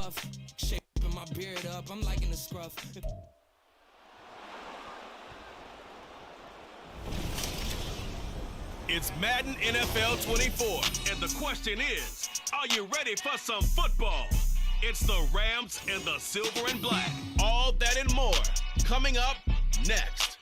puff. Shaping my beard up, I'm liking the scruff. It's Madden NFL 24, and the question is, are you ready for some football? It's the Rams and the Silver and Black. All that and more coming up next.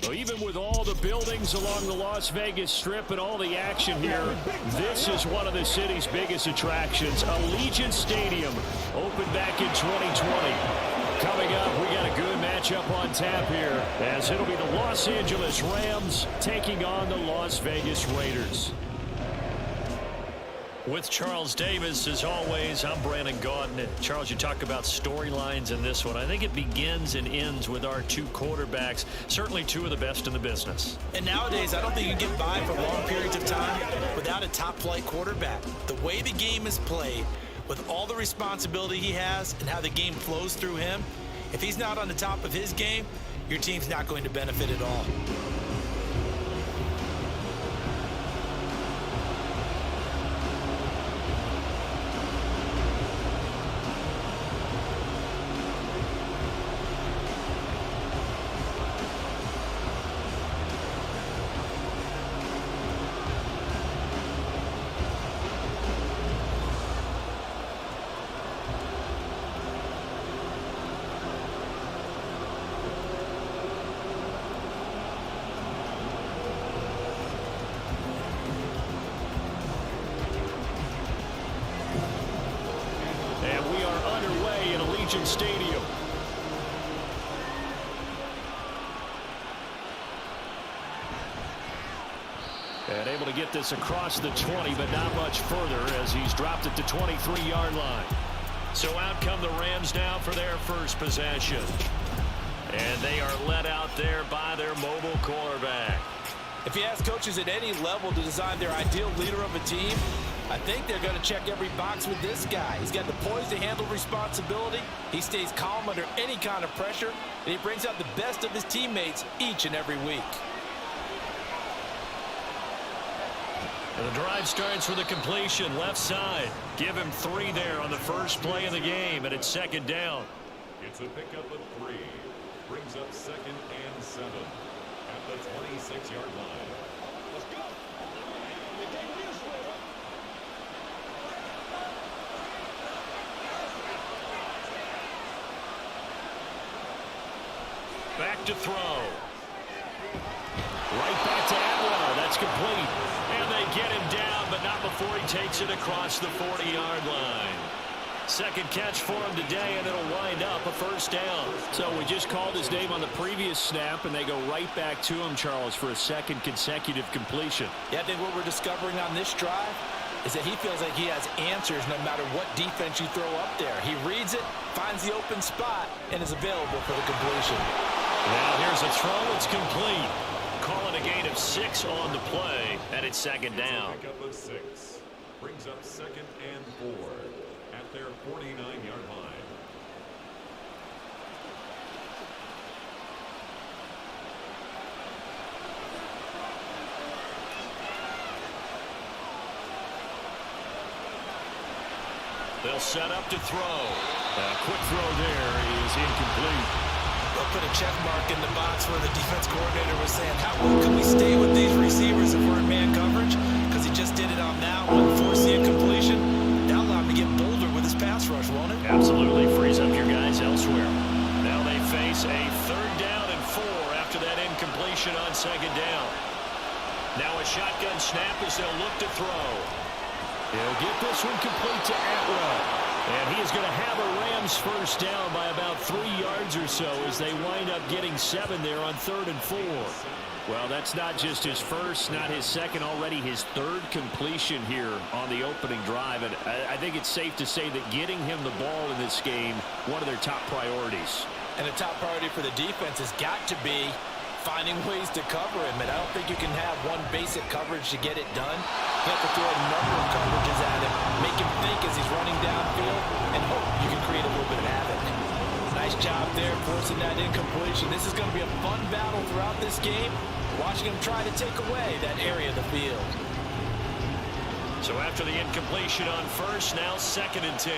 So even with all the buildings along the Las Vegas Strip and all the action here, this is one of the city's biggest attractions. Allegiant Stadium opened back in 2020. Coming up, we got a good matchup on tap here, as it'll be the Los Angeles Rams taking on the Las Vegas Raiders. With Charles Davis, as always, I'm Brandon Gaudin. Charles, you talk about storylines in this one. I think it begins and ends with our two quarterbacks, certainly two of the best in the business. And nowadays, I don't think you can get by for long periods of time without a top-flight quarterback. The way the game is played, with all the responsibility he has and how the game flows through him, if he's not on the top of his game, your team's not going to benefit at all. Stadium. And able to get this across the 20, but not much further as he's dropped it to 23-yard line. So out come the Rams now for their first possession. And they are led out there by their mobile quarterback. If you ask coaches at any level to design their ideal leader of a team, I think they're going to check every box with this guy. He's got the poise to handle responsibility. He stays calm under any kind of pressure, and he brings out the best of his teammates each and every week. And the drive starts with a completion left side. Give him 3 there on the first play of the game, and it's second down. It's a pickup of 3. Brings up 2nd and 7 at the 26-yard line. Let's go. Back to throw. Right back to Atwell. That's complete. And they get him down, but not before he takes it across the 40-yard line. Second catch for him today, and it'll wind up a first down. So we just called his name on the previous snap, and they go right back to him, Charles, for a second consecutive completion. Yeah, I think what we're discovering on this drive is that he feels like he has answers no matter what defense you throw up there. He reads it, finds the open spot, and is available for the completion. Now here's a throw. It's complete. Calling a gain of 6 on the play, and it's second down. Pickup of 6. Brings up 2nd and 4 at their 49-yard line. They'll set up to throw. A quick throw there is incomplete. They'll put a check mark in the box where the defense coordinator was saying, how long can we stay with these receivers if we're in man coverage? Because he just did it on that one, forced the incompletion. That'll allow him to get bolder with his pass rush, won't it? Absolutely. Frees up your guys elsewhere. Now they face a 3rd down and 4 after that incompletion on second down. Now a shotgun snap as they'll look to throw. He'll get this one complete to Atwell. And he is going to have a Rams first down by about 3 yards or so as they wind up getting 7 there on 3rd and 4. Well, that's not just his first, not his second, already his 3rd completion here on the opening drive. And I think it's safe to say that getting him the ball in this game, one of their top priorities. And the top priority for the defense has got to be finding ways to cover him. And I don't think you can have one basic coverage to get it done. You have to throw a number of coverages at him, make him think as he's running downfield, and hope you can create a little bit of havoc. Nice job there forcing that incompletion. This is going to be a fun battle throughout this game, watching him try to take away that area of the field. So after the incompletion on first, now 2nd and 10.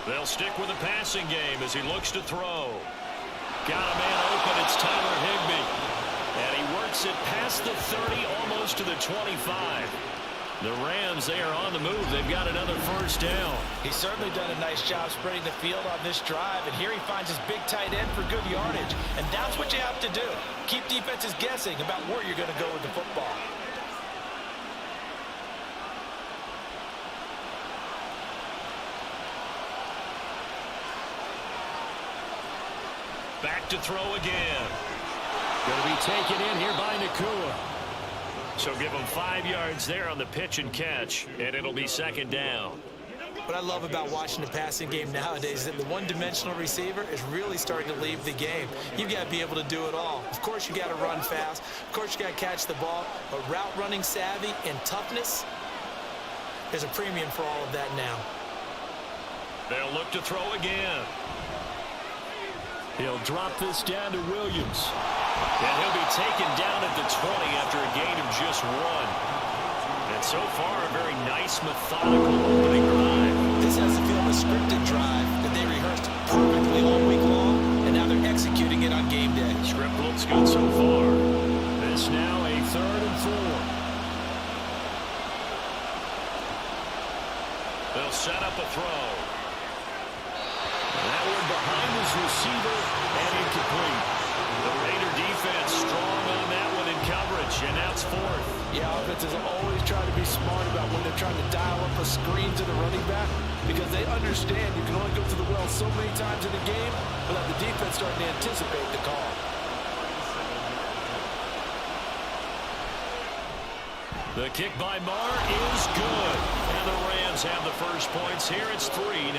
They'll stick with the passing game as he looks to throw. Got a man open. It's Tyler Higbee. And he works it past the 30, almost to the 25. The Rams, they are on the move. They've got another first down. He's certainly done a nice job spreading the field on this drive. And here he finds his big tight end for good yardage. And that's what you have to do. Keep defenses guessing about where you're going to go with the football. Back to throw again. Going to be taken in here by Nakua. So give him 5 yards there on the pitch and catch, and it'll be 2nd down. What I love about watching the passing game nowadays is that the one-dimensional receiver is really starting to leave the game. You've got to be able to do it all. Of course, you got to run fast. Of course, you got to catch the ball. But route running savvy and toughness, there's a premium for all of that now. They'll look to throw again. He'll drop this down to Williams. And he'll be taken down at the 20 after a gain of just 1. And so far, a very nice, methodical opening drive. This has to feel a scripted drive that they rehearsed perfectly all week long, and now they're executing it on game day. Script looks good so far. This now a 3rd and 4. They'll set up a throw. That one behind his receiver and incomplete. The Raider defense strong on that one in coverage, and now it's 4th. Yeah, offenses always try to be smart about when they're trying to dial up a screen to the running back because they understand you can only go to the well so many times in the game without the defense starting to anticipate the call. The kick by Marr is good, and the Rams have the first points here. It's 3-0.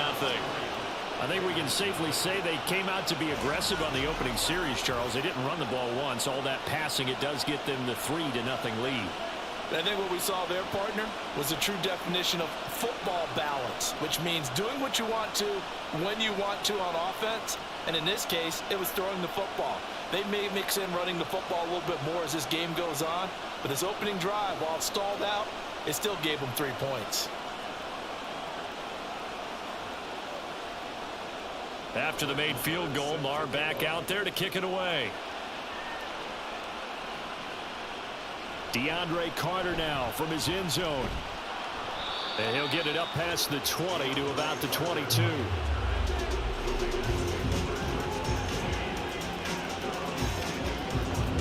I think we can safely say they came out to be aggressive on the opening series, Charles. They didn't run the ball once. All that passing, it does get them the 3-0 lead. I think what we saw there, partner, was a true definition of football balance, which means doing what you want to when you want to on offense. And in this case, it was throwing the football. They may mix in running the football a little bit more as this game goes on. But this opening drive, while it stalled out, it still gave them 3 points. After the made field goal, Marr back out there to kick it away. DeAndre Carter now from his end zone. And he'll get it up past the 20 to about the 22.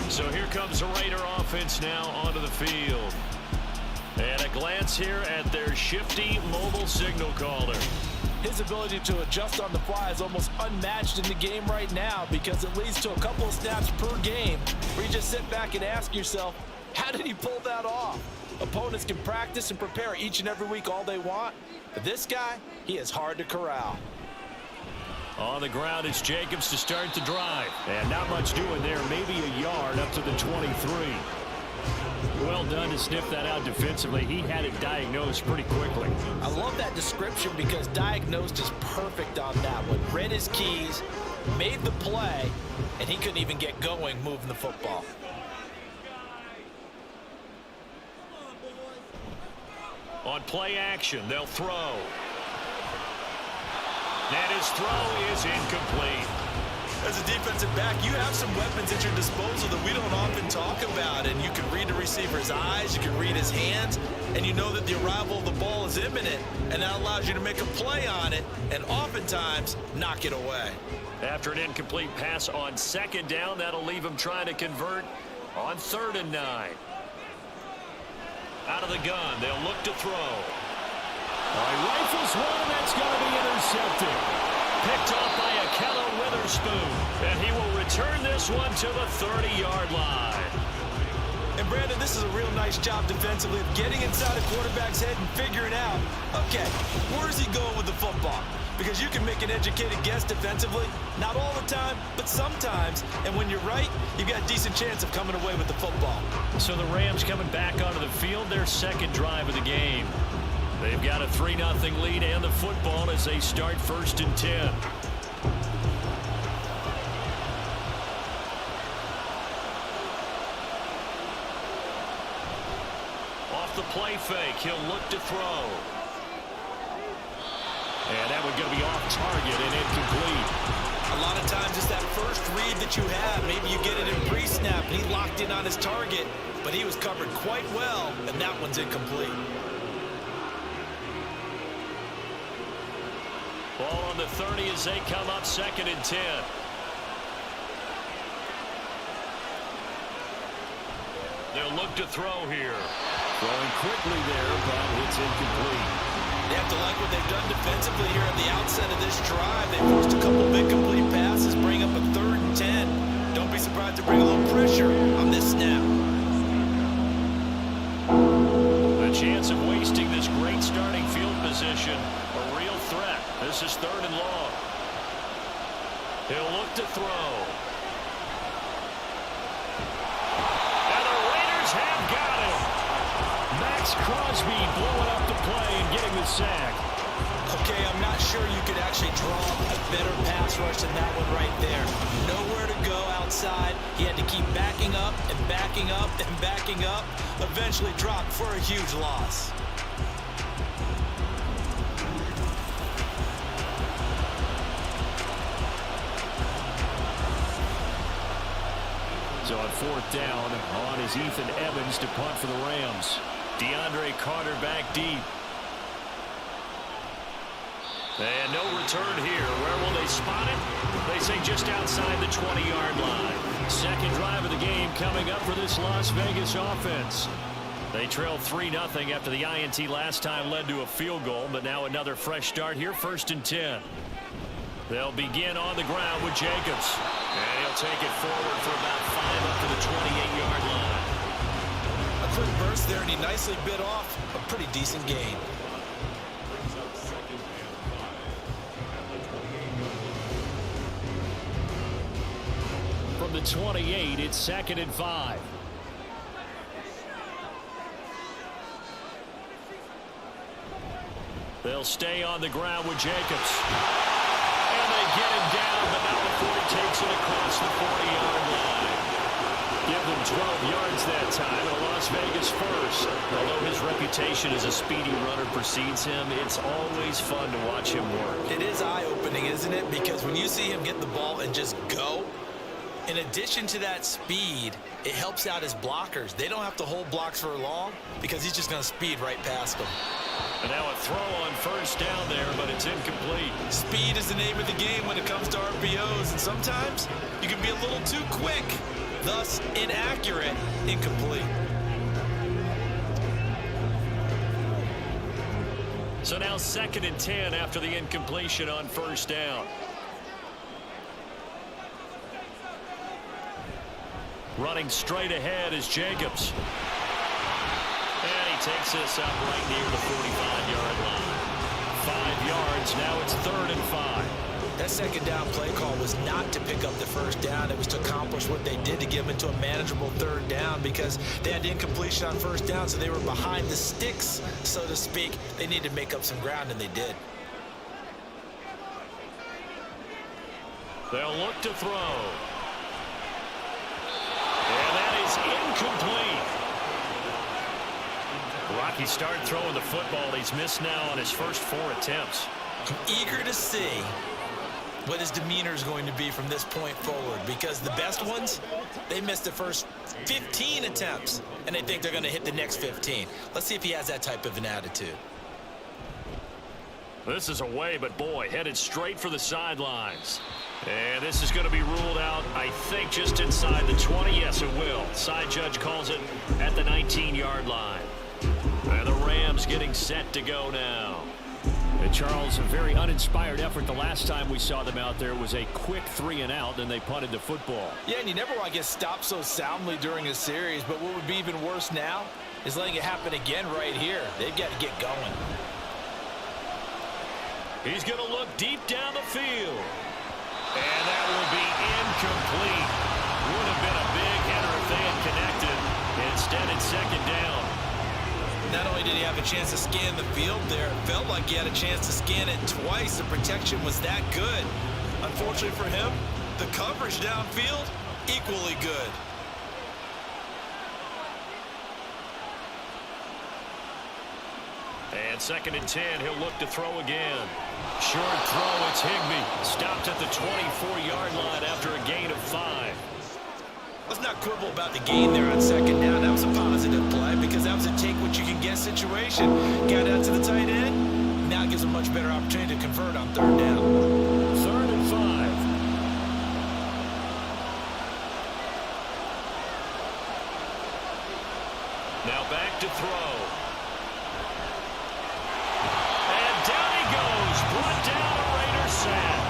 So here comes the Raider offense now onto the field. And a glance here at their shifty mobile signal caller. His ability to adjust on the fly is almost unmatched in the game right now because it leads to a couple of snaps per game where you just sit back and ask yourself, how did he pull that off? Opponents can practice and prepare each and every week all they want, but this guy, he is hard to corral. On the ground is Jacobs to start the drive. And not much doing there, maybe a yard up to the 23. Well done to sniff that out defensively. He had it diagnosed pretty quickly. I love that description because diagnosed is perfect on that one. Read his keys, made the play, and he couldn't even get going moving the football. On play action, they'll throw. And his throw is incomplete. As a defensive back, you have some weapons at your disposal that we don't often talk about. And you can read the receiver's eyes, you can read his hands, and you know that the arrival of the ball is imminent. And that allows you to make a play on it and oftentimes knock it away. After an incomplete pass on second down, that'll leave him trying to convert on 3rd and 9. Out of the gun, they'll look to throw. He rifles one, that's going to be intercepted. Picked off by Akello Witherspoon. And he will return this one to the 30-yard line. And Brandon, this is a real nice job defensively of getting inside a quarterback's head and figuring out, okay, where's he going with the football? Because you can make an educated guess defensively, not all the time, but sometimes. And when you're right, you've got a decent chance of coming away with the football. So the Rams coming back onto the field, their second drive of the game. They've got a 3-0 lead and the football as they start 1st and 10. the play fake. He'll look to throw. And that would go to be off target and incomplete. A lot of times it's that first read that you have. Maybe you get it in pre-snap, and he locked in on his target, but he was covered quite well, and that one's incomplete. Ball on the 30 as they come up 2nd and 10. They'll look to throw here. Throwing quickly there, but it's incomplete. They have to like what they've done defensively here at the outset of this drive. They forced a couple of incomplete passes, bring up a 3rd and 10. Don't be surprised to bring a little pressure on this snap. The chance of wasting this great starting field position, a real threat. This is 3rd and long. He'll look to throw. And the Raiders have got him. Max Crosby blowing up the play and getting the sack. Okay, I'm not sure you could actually draw a better pass rush than that one right there. Nowhere to go outside. He had to keep backing up and backing up and backing up. Eventually dropped for a huge loss. So on 4th down, on is Ethan Evans to punt for the Rams. DeAndre Carter back deep. And no return here. Where will they spot it? They say just outside the 20-yard line. Second drive of the game coming up for this Las Vegas offense. They trail 3-0 after the INT last time led to a field goal, but now another fresh start here, 1st and 10. They'll begin on the ground with Jacobs. And he'll take it forward for about 5 up to the 28-yard line. A quick burst there, and he nicely bit off a pretty decent gain. Brings up 2nd and 5 at the 28. From the 28, it's 2nd and 5. They'll stay on the ground with Jacobs. And they get him down, but not before he takes it across the 40-yard line. Give them 12 yards that time, and a Las Vegas first. Although his reputation as a speedy runner precedes him, it's always fun to watch him work. It is eye-opening, isn't it? Because when you see him get the ball and just go, in addition to that speed, it helps out his blockers. They don't have to hold blocks for long because he's just going to speed right past them. And now a throw on 1st down there, but it's incomplete. Speed is the name of the game when it comes to RPOs, and sometimes you can be a little too quick, thus inaccurate, incomplete. So now 2nd and 10 after the incompletion on 1st down. Running straight ahead is Jacobs. And he takes this up right near the 45-yard line. 5 yards, now it's 3rd and 5. That 2nd down play call was not to pick up the 1st down. It was to accomplish what they did to get them into a manageable 3rd down because they had incompletion on 1st down, so they were behind the sticks, so to speak. They needed to make up some ground, and they did. They'll look to throw. And that is incomplete. Rocky start throwing the football. He's missed now on his first 4 attempts. I'm eager to see what his demeanor is going to be from this point forward because the best ones, they missed the first 15 attempts, and they think they're going to hit the next 15. Let's see if he has that type of an attitude. This is away, but boy, headed straight for the sidelines. And this is going to be ruled out, I think, just inside the 20. Yes, it will. Side judge calls it at the 19-yard line. And the Rams getting set to go now. And Charles, a very uninspired effort the last time we saw them out there. It was a quick 3-and-out, and they punted the football. Yeah, and you never want to get stopped so soundly during a series, but what would be even worse now is letting it happen again right here. They've got to get going. He's going to look deep down the field. And that will be incomplete. Would have been a big hitter if they had connected. Instead, it's 2nd down. Not only did he have a chance to scan the field there, it felt like he had a chance to scan it twice. The protection was that good. Unfortunately for him, the coverage downfield, equally good. And 2nd and 10, he'll look to throw again. Short throw, it's Higbee. Stopped at the 24-yard line after a gain of 5. Let's not quibble about the gain there on 2nd down. That was a positive play because that was a take-what-you-can-get situation. Got out to the tight end. Now it gives a much better opportunity to convert on 3rd down. 3rd and 5. Now back to throw. And down he goes. Brought down a Raider sack.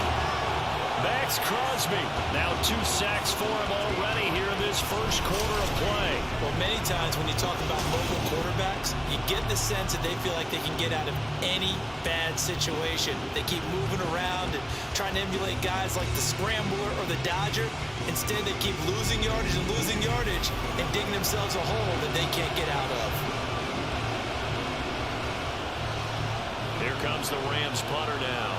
Max Crosby. Now 2 sacks for him already here in this first quarter of play. Well, many times when you talk about mobile quarterbacks, you get the sense that they feel like they can get out of any bad situation. They keep moving around and trying to emulate guys like the Scrambler or the Dodger. Instead, they keep losing yardage and digging themselves a hole that they can't get out of. Here comes the Rams punter now.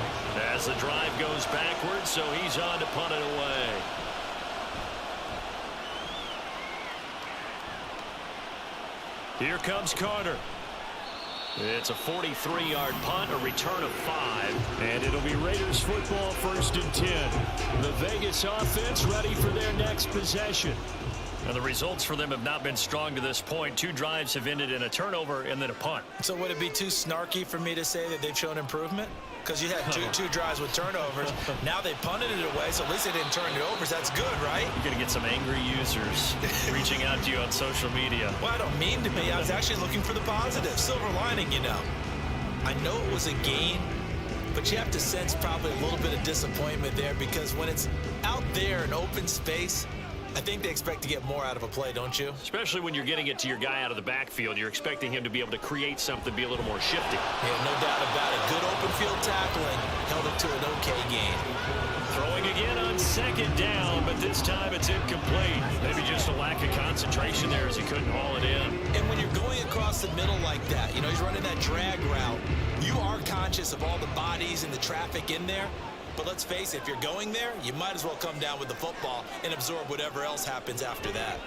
As the drive goes backwards, so he's on to punt it away. Here comes Carter. It's a 43-yard punt, a return of 5. And it'll be Raiders football, 1st and 10. The Vegas offense ready for their next possession. And the results for them have not been strong to this point. 2 drives have ended in a turnover and then a punt. So would it be too snarky for me to say that they've shown improvement? Because you had two drives with turnovers. Now they punted it away, so at least they didn't turn it over. So that's good, right? You're going to get some angry users reaching out to you on social media. Well, I don't mean to be. I was actually looking for the positive. Silver lining, you know. I know it was a gain, but you have to sense probably a little bit of disappointment there because when it's out there in open space, I think they expect to get more out of a play, don't you? Especially when you're getting it to your guy out of the backfield. You're expecting him to be able to create something, be a little more shifty. Yeah, no doubt about it. Good open field tackling held it to an okay gain. Throwing again on 2nd down, but this time it's incomplete. Maybe just a lack of concentration there as he couldn't haul it in. And when you're going across the middle like that, you know, he's running that drag route, you are conscious of all the bodies and the traffic in there. But let's face it, if you're going there, you might as well come down with the football and absorb whatever else happens after that.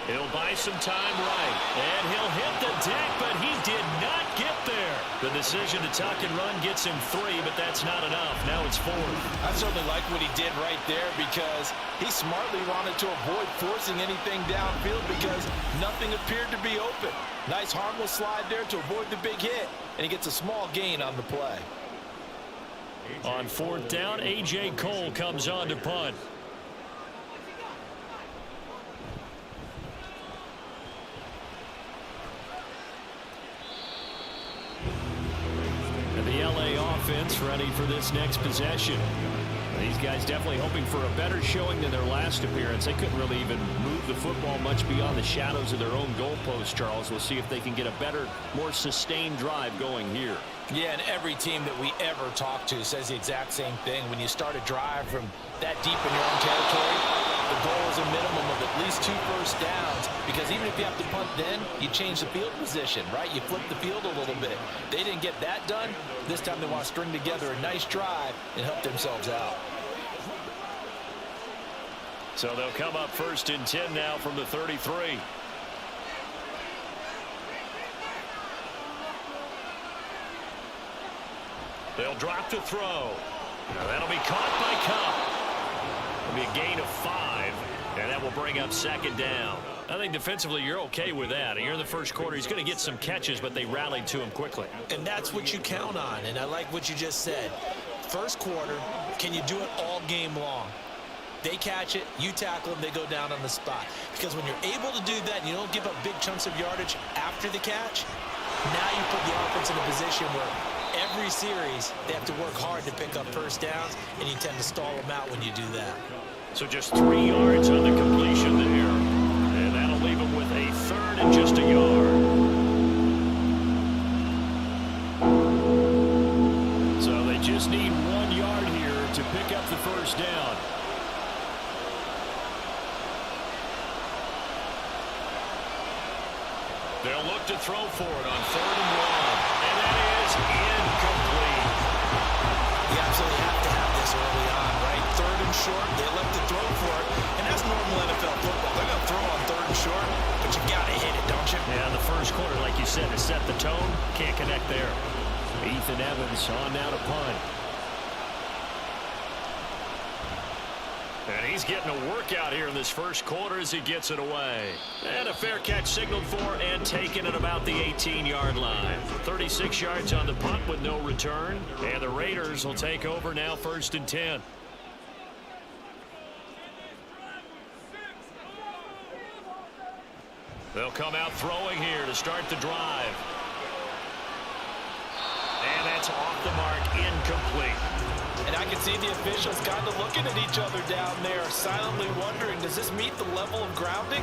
He'll buy some time right, and he'll hit the deck, but he did not get there. The decision to tuck and run gets him 3, but that's not enough. Now it's 4. I certainly like what he did right there because he smartly wanted to avoid forcing anything downfield because nothing appeared to be open. Nice harmless slide there to avoid the big hit, and he gets a small gain on the play. On 4th down, A.J. Cole comes on to punt. And the L.A. offense ready for this next possession. These guys definitely hoping for a better showing than their last appearance. They couldn't really even move the football much beyond the shadows of their own goalpost, Charles. We'll see if they can get a better, more sustained drive going here. Yeah, and every team that we ever talk to says the exact same thing. When you start a drive from that deep in your own territory, the goal is a minimum of at least 2 first downs because even if you have to punt then, you change the field position, right? You flip the field a little bit. They didn't get that done. This time they want to string together a nice drive and help themselves out. So they'll come up 1st and 10 now from the 33. They'll drop to throw. Now that'll be caught by Cup. It'll be a gain of 5, and that will bring up 2nd down. I think defensively you're okay with that. You're in the first quarter. He's going to get some catches, but they rallied to him quickly. And that's what you count on, and I like what you just said. First quarter, can you do it all game long? They catch it, you tackle them, they go down on the spot. Because when you're able to do that and you don't give up big chunks of yardage after the catch, now you put the offense in a position where every series they have to work hard to pick up first downs, and you tend to stall them out when you do that. So just 3 yards on the completion there. And that'll leave them with a 3rd and just a yard. So they just need 1 yard here to pick up the first down. They'll look to throw for it on 3rd and 1. And that is incomplete. You absolutely have to have this early on, right? 3rd and short, they elect to throw for it. And that's normal NFL football. They're going to throw on 3rd and short, but you got to hit it, don't you? connection. Yeah, in the first quarter, like you said, to set the tone, can't connect there. Ethan Evans on now to punt. And he's getting a workout here in this first quarter as he gets it away. And a fair catch signaled for and taken at about the 18-yard line. 36 yards on the punt with no return. And the Raiders will take over now, 1st and 10. They'll come out throwing here to start the drive. And that's off the mark, incomplete. And I can see the officials kind of looking at each other down there, silently wondering, does this meet the level of grounding?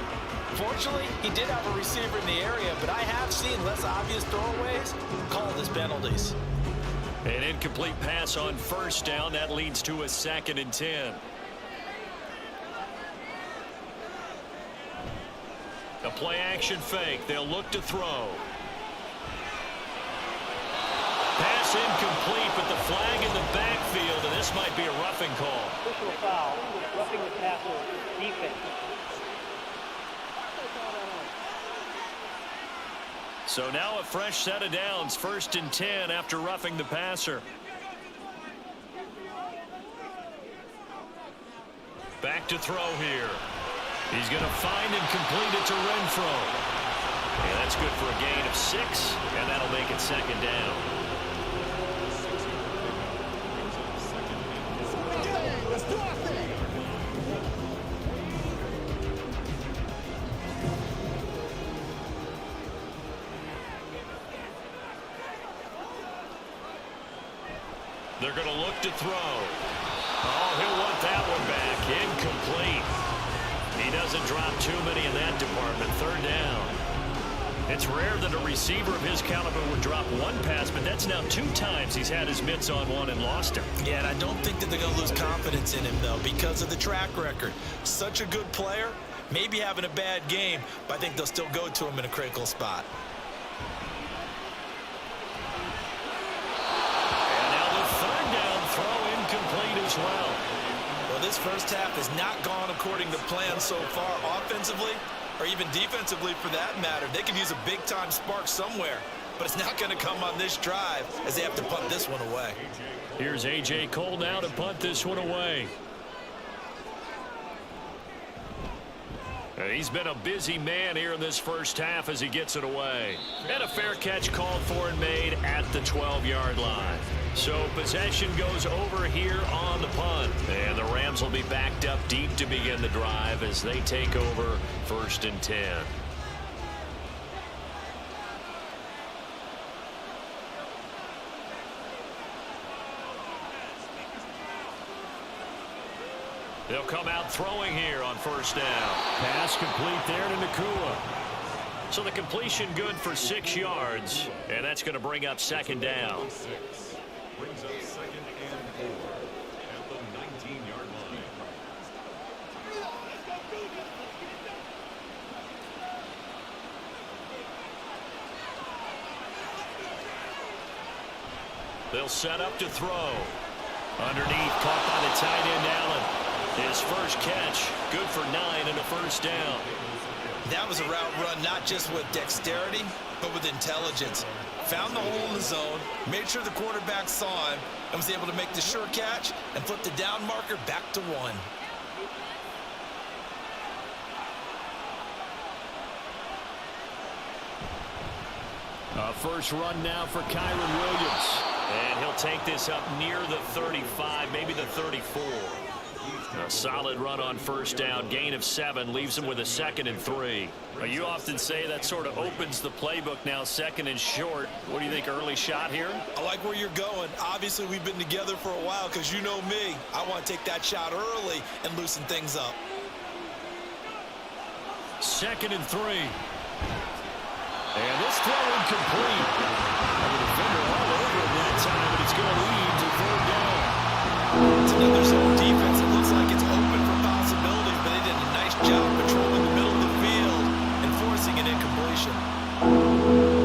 Fortunately, he did have a receiver in the area, but I have seen less obvious throwaways called as penalties. An incomplete pass on 1st down. That leads to a 2nd and 10. A play-action fake. They'll look to throw. Pass incomplete, but the flag in the backfield, and this might be a roughing call. Official foul, roughing the passer, defense. So now a fresh set of downs, 1st and 10 after roughing the passer. Back to throw here. He's going to find and complete it to Renfro. And that's good for a gain of 6, and that'll make it 2nd down. They're going to look to throw. Oh, he'll want that one back. Incomplete. He doesn't drop too many in that department. 3rd down. It's rare that a receiver of his caliber would drop one pass, but that's now 2 times he's had his mitts on one and lost him. Yeah, and I don't think that they're going to lose confidence in him, though, because of the track record. Such a good player, maybe having a bad game, but I think they'll still go to him in a critical spot. As well. Well, this first half has not gone according to plan so far, offensively or even defensively for that matter. They could use a big-time spark somewhere, but it's not going to come on this drive as they have to punt this one away. Here's A.J. Cole now to punt this one away. He's been a busy man here in this first half as he gets it away. And a fair catch called for and made at the 12-yard line. So possession goes over here on the punt. And the Rams will be backed up deep to begin the drive as they take over 1st and 10. They'll come out throwing here on 1st down. Pass complete there to Nakua. So the completion good for 6 yards, and that's going to bring up 2nd down. Brings up 2nd and 4 at the 19-yard line. They'll set up to throw. Underneath, caught by the tight end Allen. His first catch, good for 9 and a 1st down. That was a route run not just with dexterity, but with intelligence. Found the hole in the zone, made sure the quarterback saw him, and was able to make the sure catch and flip the down marker back to 1. First run now for Kyron Williams. And he'll take this up near the 35, maybe the 34. A solid run on 1st down, gain of 7, leaves him with a 2nd and 3. You often say that sort of opens the playbook now, 2nd and short. What do you think, early shot here? I like where you're going. Obviously, we've been together for a while because you know me. I want to take that shot early and loosen things up. 2nd and 3. And this throw incomplete. The defender all over him that time, but it's going to lead to 3rd down. It's another zone defense. It looks like it's open for possibilities, but they did a nice job patrolling the middle of the field and forcing an incompletion.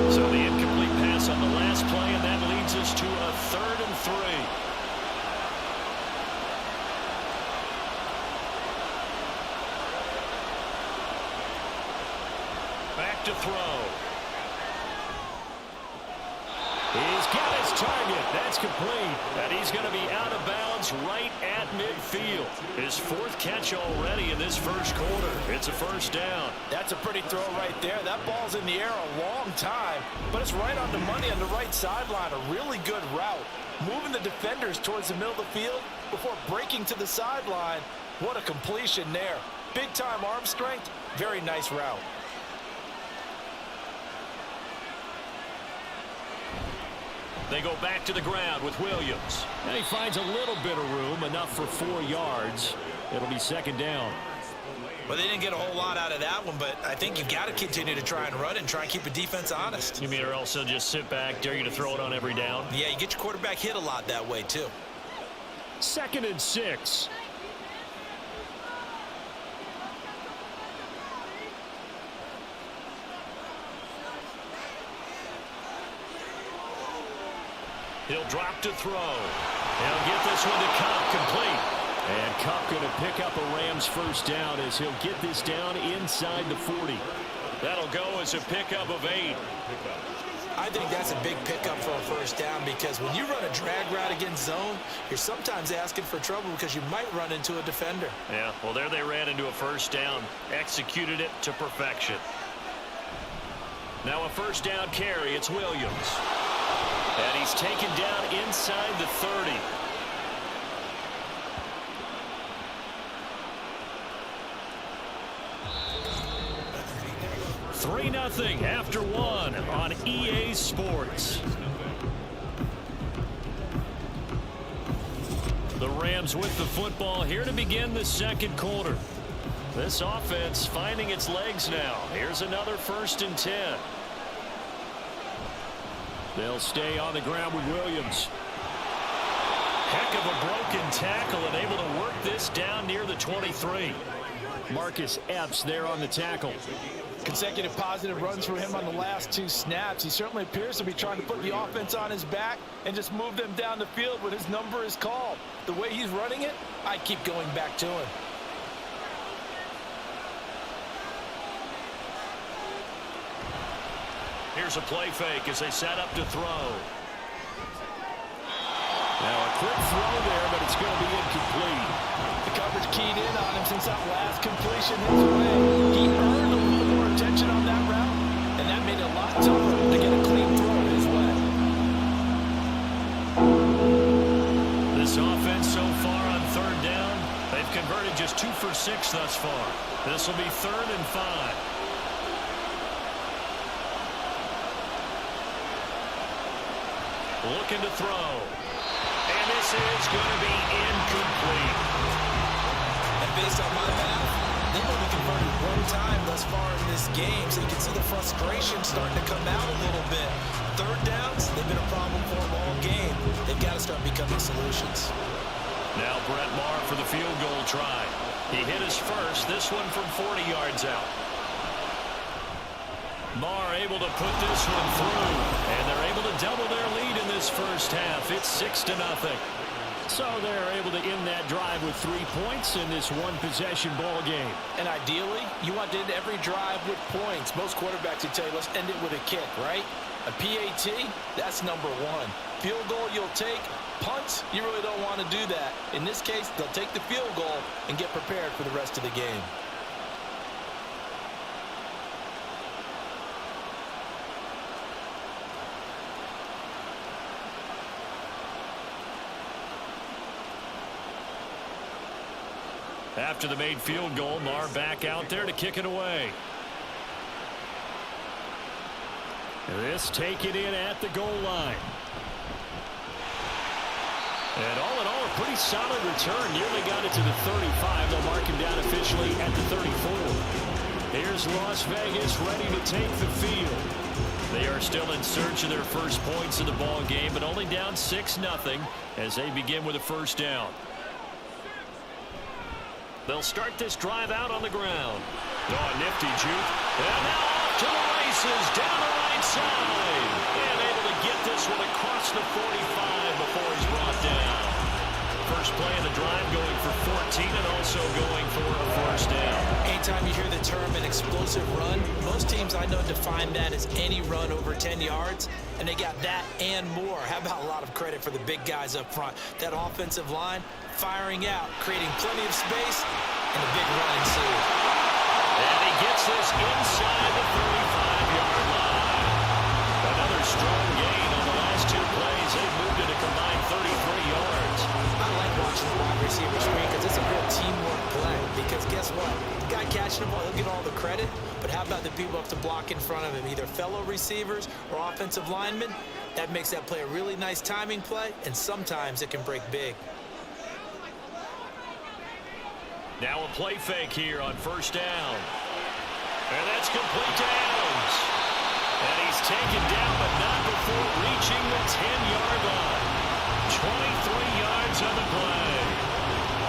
So the incomplete pass on the last play, and that leads us to a 3rd and 3. Back to throw. He's got his target. That's complete. And he's going to be out of bounds right at midfield. His fourth catch already in this first quarter. It's a first down. That's a pretty throw right there. That ball's in the air a long time, but it's right on the money on the right sideline. A really good route. Moving the defenders towards the middle of the field before breaking to the sideline. What a completion there. Big-time arm strength. Very nice route. They go back to the ground with Williams. And he finds a little bit of room, enough for 4 yards. It'll be second down. Well, they didn't get a whole lot out of that one, but I think you've got to continue to try and run and try and keep the defense honest. You mean or else they'll just sit back, dare you to throw it on every down? Yeah, you get your quarterback hit a lot that way, too. 2nd and 6. He'll drop to throw. He'll get this one to Cup, complete. And Cup going to pick up a Rams first down as he'll get this down inside the 40. That'll go as a pickup of 8. I think that's a big pickup for a first down because when you run a drag route against zone, you're sometimes asking for trouble because you might run into a defender. Yeah, well, there they ran into a first down. Executed it to perfection. Now a first down carry. It's Williams. And he's taken down inside the 30. (3-0) after 1 on EA Sports. The Rams with the football here to begin the second quarter. This offense finding its legs now. Here's another 1st and 10. They'll stay on the ground with Williams. Heck of a broken tackle and able to work this down near the 23. Marcus Epps there on the tackle. Consecutive positive runs for him on the last 2 snaps. He certainly appears to be trying to put the offense on his back and just move them down the field when his number is called. The way he's running it, I keep going back to him. Here's a play fake as they set up to throw. Now a quick throw there, but it's going to be incomplete. The coverage keyed in on him since that last completion his way. He earned a little more attention on that route, and that made it a lot tougher to get a clean throw his way. This offense so far on 3rd down, they've converted just 2 for 6 thus far. This will be 3rd and 5. Looking to throw. And this is going to be incomplete. And based on my math, they've only converted 1 time thus far in this game, so you can see the frustration starting to come out a little bit. 3rd downs, they've been a problem for them all game. They've got to start becoming solutions. Now Brett Maher for the field goal try. He hit his first, this one from 40 yards out. Maher able to put this one through, and they're able to double their lead in this first half. It's 6-0. So they're able to end that drive with 3 points in this 1-possession ball game. And ideally, you want to end every drive with points. Most quarterbacks would tell you, let's end it with a kick, right? A PAT, that's number 1. Field goal you'll take. Punts, you really don't want to do that. In this case, they'll take the field goal and get prepared for the rest of the game. After the made field goal, Maher back out there to kick it away. This taken in at the goal line. And all in all, a pretty solid return. Nearly got it to the 35. They'll mark him down officially at the 34. Here's Las Vegas ready to take the field. They are still in search of their first points of the ball game, but only down 6-0 as they begin with a first down. They'll start this drive out on the ground. Oh, nifty juke. And now off to the races down the right side. And able to get this one across the 45 before he's brought down. First play of the drive going for 14 and also going for a first down. Anytime you hear the term an explosive run, most teams I know define that as any run over 10 yards, and they got that and more. How about a lot of credit for the big guys up front? That offensive line firing out, creating plenty of space, and a big run ensued. And he gets this inside the 35-yard line. Another strong gain on the last two plays. They moved it a combined 33 yards. I like watching the wide receiver screen because it's a real teamwork play. Because guess what? The guy catching the ball, he'll get all the credit. But how about the people up to block in front of him, either fellow receivers or offensive linemen? That makes that play a really nice timing play, and sometimes it can break big. Now a play fake here on first down. And that's complete to Adams. And he's taken down, but not before reaching the 10-yard line. 23 yards on the play.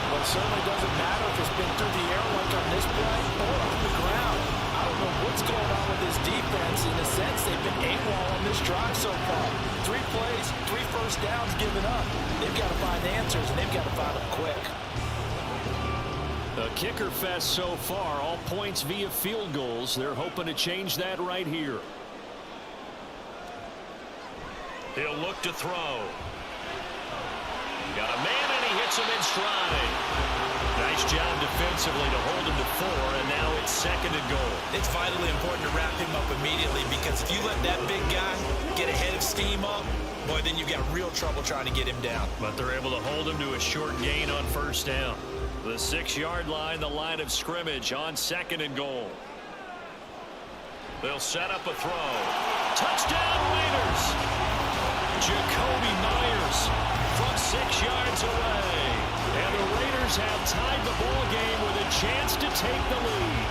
Well, it certainly doesn't matter if it's been through the air like on this play or on the ground. I don't know what's going on with this defense. In a sense, they've been AWOL on this drive so far. 3 plays, 3 first downs given up. They've got to find answers, and they've got to find them quick. A kicker fest so far, all points via field goals. They're hoping to change that right here. He'll look to throw. Got a man, and he hits him in stride. Nice job defensively to hold him to 4, and now it's second and goal. It's vitally important to wrap him up immediately, because if you let that big guy get a head of steam up, boy, then you've got real trouble trying to get him down. But they're able to hold him to a short gain on first down. The 6-yard line, the line of scrimmage on second and goal. They'll set up a throw. Touchdown, Raiders! Jacoby Myers from 6 yards away. And the Raiders have tied the ball game with a chance to take the lead.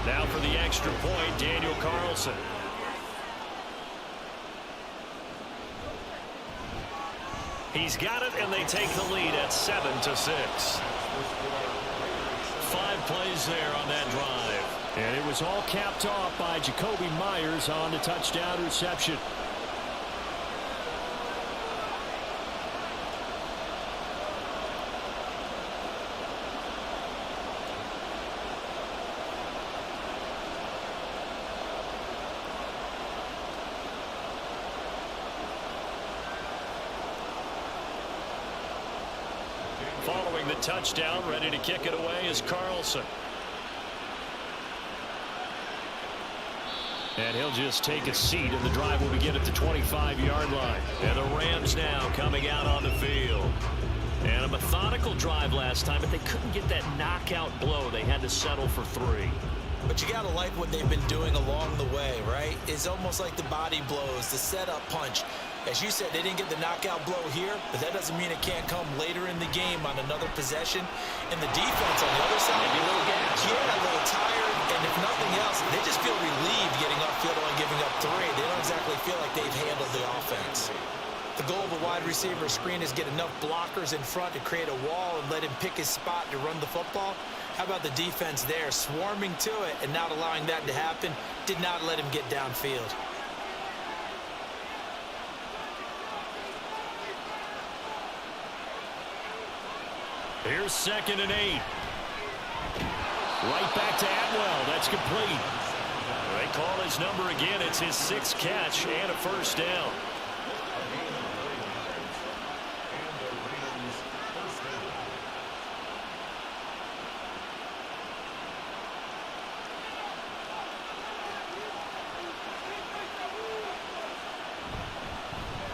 Now for the extra point, Daniel Carlson. He's got it, and they take the lead at 7-6. 5 plays there on that drive. And it was all capped off by Jacoby Myers on the touchdown reception. Following the touchdown, ready to kick it away is Carlson. And he'll just take a seat, and the drive will begin at the 25-yard line. And the Rams now coming out on the field. And a methodical drive last time, but they couldn't get that knockout blow. They had to settle for 3. But you got to like what they've been doing along the way, right? It's almost like the body blows, the setup punch. As you said, they didn't get the knockout blow here, but that doesn't mean it can't come later in the game on another possession. And the defense on the other side, maybe a little gas, yeah, a little tired, and if nothing else, they just feel relieved getting upfield and giving up 3. They don't exactly feel like they've handled the offense. The goal of a wide receiver screen is get enough blockers in front to create a wall and let him pick his spot to run the football. How about the defense there, swarming to it and not allowing that to happen? Did not let him get downfield. Here's 2nd and 8. Right back to Atwell. That's complete. They call his number again. It's his 6th catch and a first down.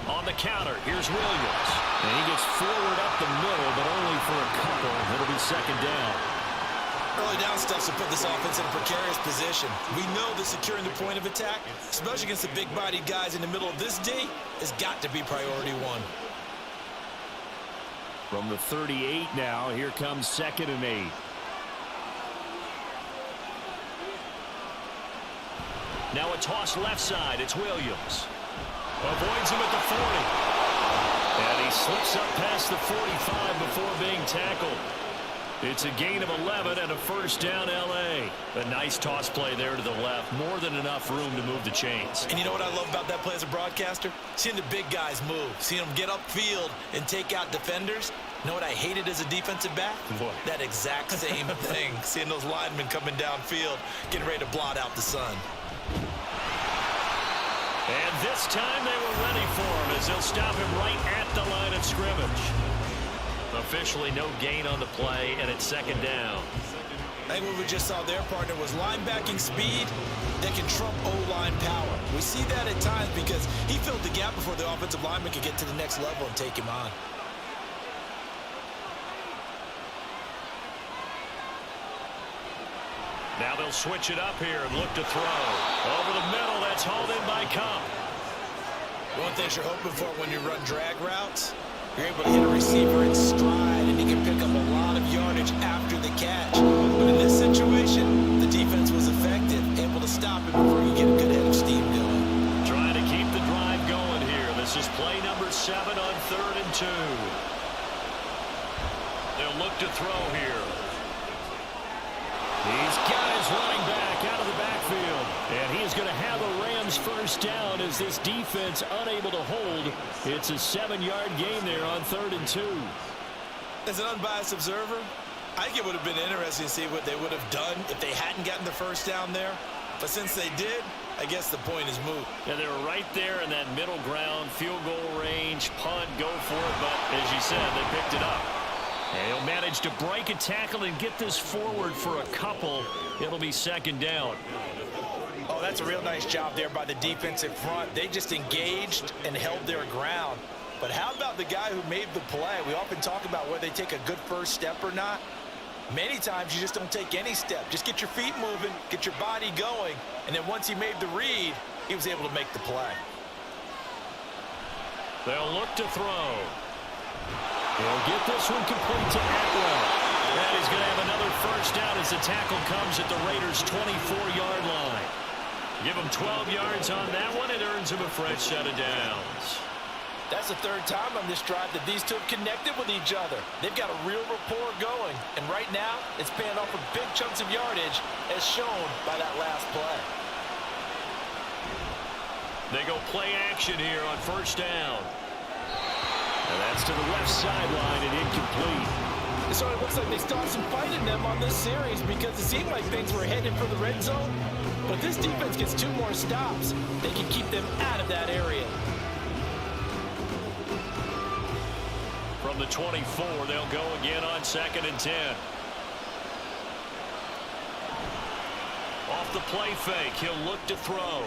On the counter, here's Williams. And he gets forward up the middle, but only for a couple. It'll be 2nd down. Early down stuff to put this offense in a precarious position. We know that securing the point of attack, especially against the big-bodied guys in the middle of this D, has got to be priority 1. From the 38 now, here comes 2nd and 8. Now a toss left side. It's Williams. Avoids him at the 40. And he slips up past the 45 before being tackled. It's a gain of 11 and a first down, L.A. A nice toss play there to the left. More than enough room to move the chains. And you know what I love about that play as a broadcaster? Seeing the big guys move. Seeing them get upfield and take out defenders. You know what I hated as a defensive back? What? That exact same thing. Seeing those linemen coming downfield, getting ready to blot out the sun. And this time they were ready for him as they'll stop him right at the line of scrimmage. Officially no gain on the play, and it's second down. I think what we just saw there, partner, was linebacking speed that can trump O-line power. We see that at times because he filled the gap before the offensive lineman could get to the next level and take him on. Now they'll switch it up here and look to throw. Over the middle, that's hauled in by Cup. One thing you're hoping for when you run drag routes, you're able to hit a receiver in stride, and he can pick up a lot of yardage after the catch. But in this situation, the defense was effective, able to stop him before you get a good head of steam going. Trying to keep the drive going here. This is play number 7 on 3rd and 2. They'll look to throw here. He's got his running back out of the backfield. And he is going to have a Rams first down as this defense unable to hold. It's a 7-yard gain there on 3rd and 2. As an unbiased observer, I think it would have been interesting to see what they would have done if they hadn't gotten the first down there. But since they did, I guess the point is moot. Yeah, they were right there in that middle ground, field goal range, punt, go for it. But as you said, they picked it up. And he'll manage to break a tackle and get this forward for a couple. It'll be second down. Oh, that's a real nice job there by the defensive front. They just engaged and held their ground. But how about the guy who made the play? We often talk about whether they take a good first step or not. Many times you just don't take any step. Just get your feet moving, get your body going, and then once he made the read, he was able to make the play. They'll look to throw. He'll get this one complete to Atwell. And he's going to have another first down as the tackle comes at the Raiders' 24-yard line. Give him 12 yards on that one. It earns him a fresh set of downs. That's the 3rd time on this drive that these two have connected with each other. They've got a real rapport going. And right now, it's paying off with big chunks of yardage as shown by that last play. They go play action here on first down. And that's to the left sideline and incomplete. So it looks like they started some fight in them on this series because it seemed like things were headed for the red zone. But this defense gets 2 more stops. They can keep them out of that area. From the 24, they'll go again on 2nd and 10. Off the play fake, he'll look to throw.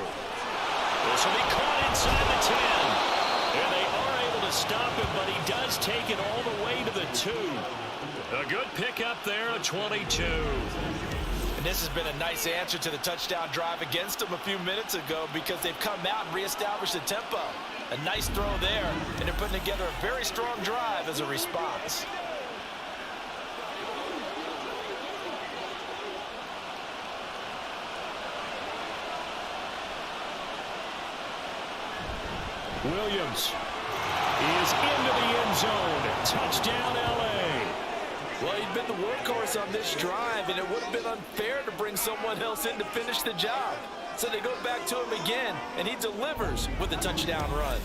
This will be caught inside the 10. And they are able to stop him, but he does take it all the way to the 2. A good pickup there, a 22. And this has been a nice answer to the touchdown drive against them a few minutes ago because they've come out and reestablished the tempo. A nice throw there, and they're putting together a very strong drive as a response. Williams is into the end zone. Touchdown, L.A. Well, he'd been the workhorse on this drive, and it would have been unfair to bring someone else in to finish the job. So they go back to him again, and he delivers with a touchdown run.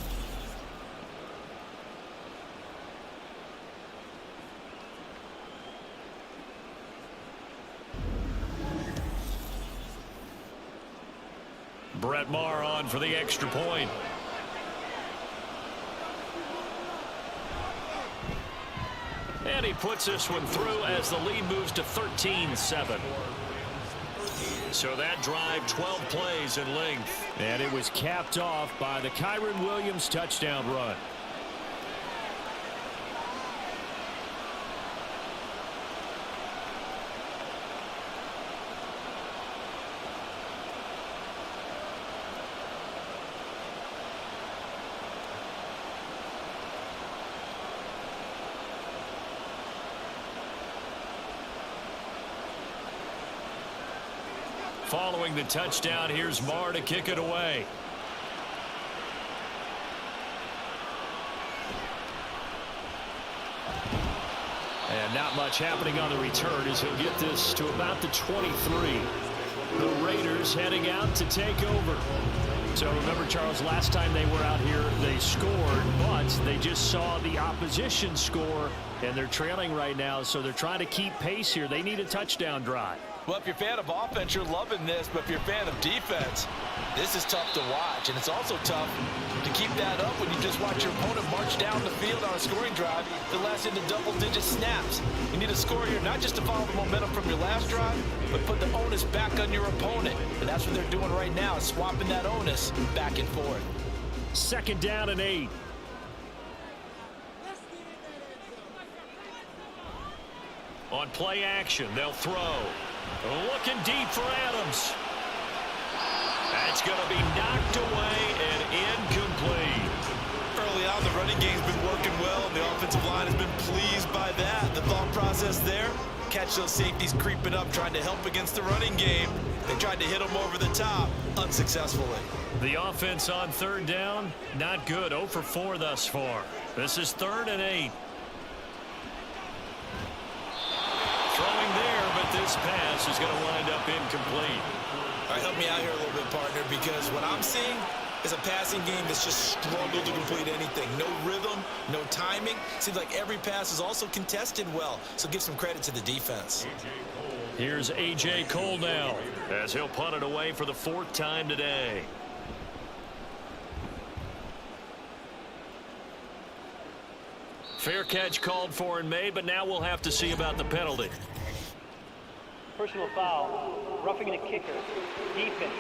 Brett Maher on for the extra point. And he puts this one through as the lead moves to 13-7. So that drive, 12 plays in length. And it was capped off by the Kyren Williams touchdown run. Following the touchdown, here's Maher to kick it away. And not much happening on the return as he'll get this to about the 23. The Raiders heading out to take over. So remember, Charles, last time they were out here, they scored, but they just saw the opposition score, and they're trailing right now, so they're trying to keep pace here. They need a touchdown drive. Well, if you're a fan of offense, you're loving this, but if you're a fan of defense, this is tough to watch, and it's also tough to keep that up when you just watch your opponent march down the field on a scoring drive that lasts into double-digit snaps. You need a score here, not just to follow the momentum from your last drive, but put the onus back on your opponent, and that's what they're doing right now, is swapping that onus back and forth. 2nd down and 8. On play action, they'll throw. Looking deep for Adams. That's going to be knocked away and incomplete. Early on, the running game's been working well, and the offensive line has been pleased by that. The thought process there, catch those safeties creeping up, trying to help against the running game. They tried to hit them over the top, unsuccessfully. The offense on 3rd down, not good. 0 for 4 thus far. This is 3rd and 8. Throwing there, but this pass is going to wind up incomplete. All right, help me out here a little bit, partner, because what I'm seeing is a passing game that's just struggled to complete anything. No rhythm, no timing. Seems like every pass is also contested well, so give some credit to the defense. Here's A.J. Cole now, as he'll punt it away for the 4th time today. Fair catch called for and made, but now we'll have to see about the penalty. Personal foul, roughing the kicker, defense.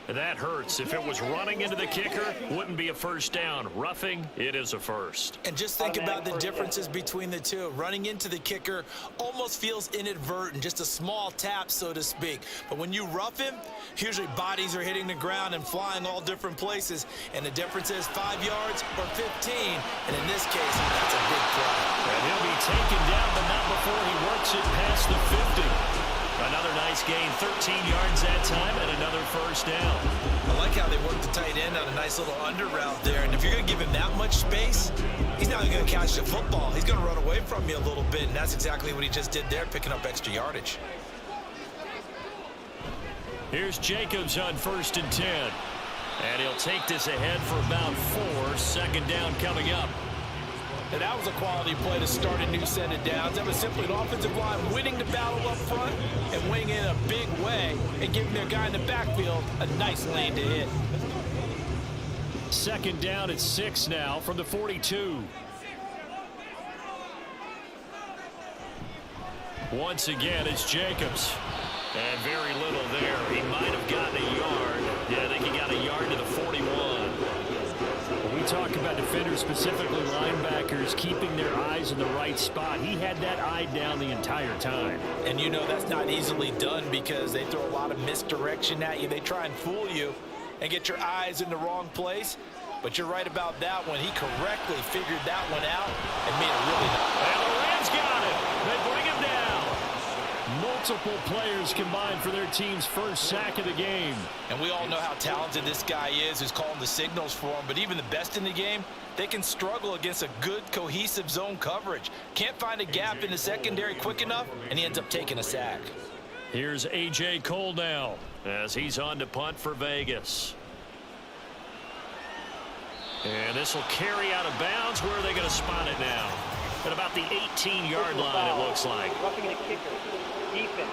That hurts. If it was running into the kicker, wouldn't be a 1st down. Roughing, it is a 1st. And just think about the differences between the two. Running into the kicker almost feels inadvertent, just a small tap, so to speak. But when you rough him, usually bodies are hitting the ground and flying all different places. And the difference is 5 yards or 15. And in this case, that's a big play. And he'll be taken down, but not before he works it past the 50. Another nice gain, 13 yards that time, and another 1st down. I like how they work the tight end on a nice little under route there. And if you're going to give him that much space, he's not going to catch the football. He's going to run away from you a little bit, and that's exactly what he just did there, picking up extra yardage. Here's Jacobs on 1st and 10. And he'll take this ahead for about 4. 2nd down coming up. And that was a quality play to start a new set of downs. That was simply an offensive line winning the battle up front and winning in a big way and giving their guy in the backfield a nice lane to hit. 2nd down at 6 now from the 42. Once again, it's Jacobs. And very little there. He might have gotten a yard. Yeah, I think he got a yard to the 41. We talk about defenders, specifically linebackers, keeping their eyes in the right spot. He had that eye down the entire time. And you know that's not easily done because they throw a lot of misdirection at you. They try and fool you and get your eyes in the wrong place. But you're right about that one. He correctly figured that one out and made it really nice. And the Rams got it. They bring him down. Multiple players combined for their team's 1st sack of the game. And we all know how talented this guy is who's calling the signals for him. But even the best in the game, they can struggle against a good, cohesive zone coverage. Can't find a gap in the secondary quick enough, and he ends up taking a sack. Here's A.J. Cole now as he's on to punt for Vegas. And this will carry out of bounds. Where are they going to spot it now? At about the 18-yard line, it looks like. Roughing the kicker, defense.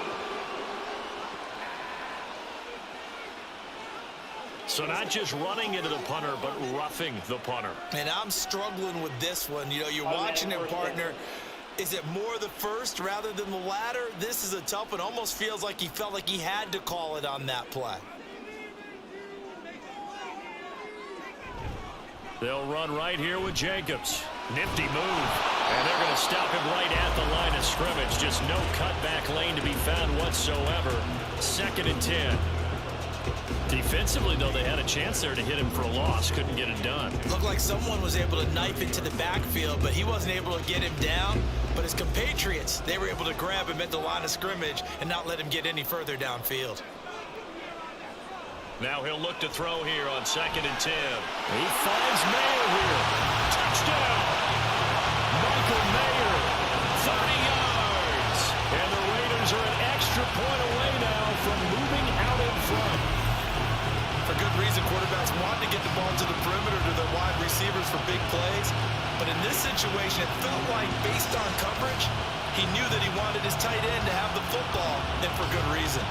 So not just running into the punter, but roughing the punter. And I'm struggling with this one. You know, you're watching it, partner. Is it more the first rather than the latter? This is a tough one. Almost feels like he felt like he had to call it on that play. They'll run right here with Jacobs. Nifty move. And they're going to stop him right at the line of scrimmage. Just no cutback lane to be found whatsoever. 2nd and 10. Defensively, though, they had a chance there to hit him for a loss. Couldn't get it done. Looked like someone was able to knife into the backfield, but he wasn't able to get him down. But his compatriots, they were able to grab him at the line of scrimmage and not let him get any further downfield. Now he'll look to throw here on 2nd and 10. He finds Mayer here. touchdown. Michael Mayer, 30 yards. And the Raiders are an extra point away now from moving out in front. For good reason, quarterbacks want to get the ball to the perimeter to their wide receivers for big plays. But in this situation, it felt like based on coverage, he knew that he wanted his tight end to have the football, and for good reason.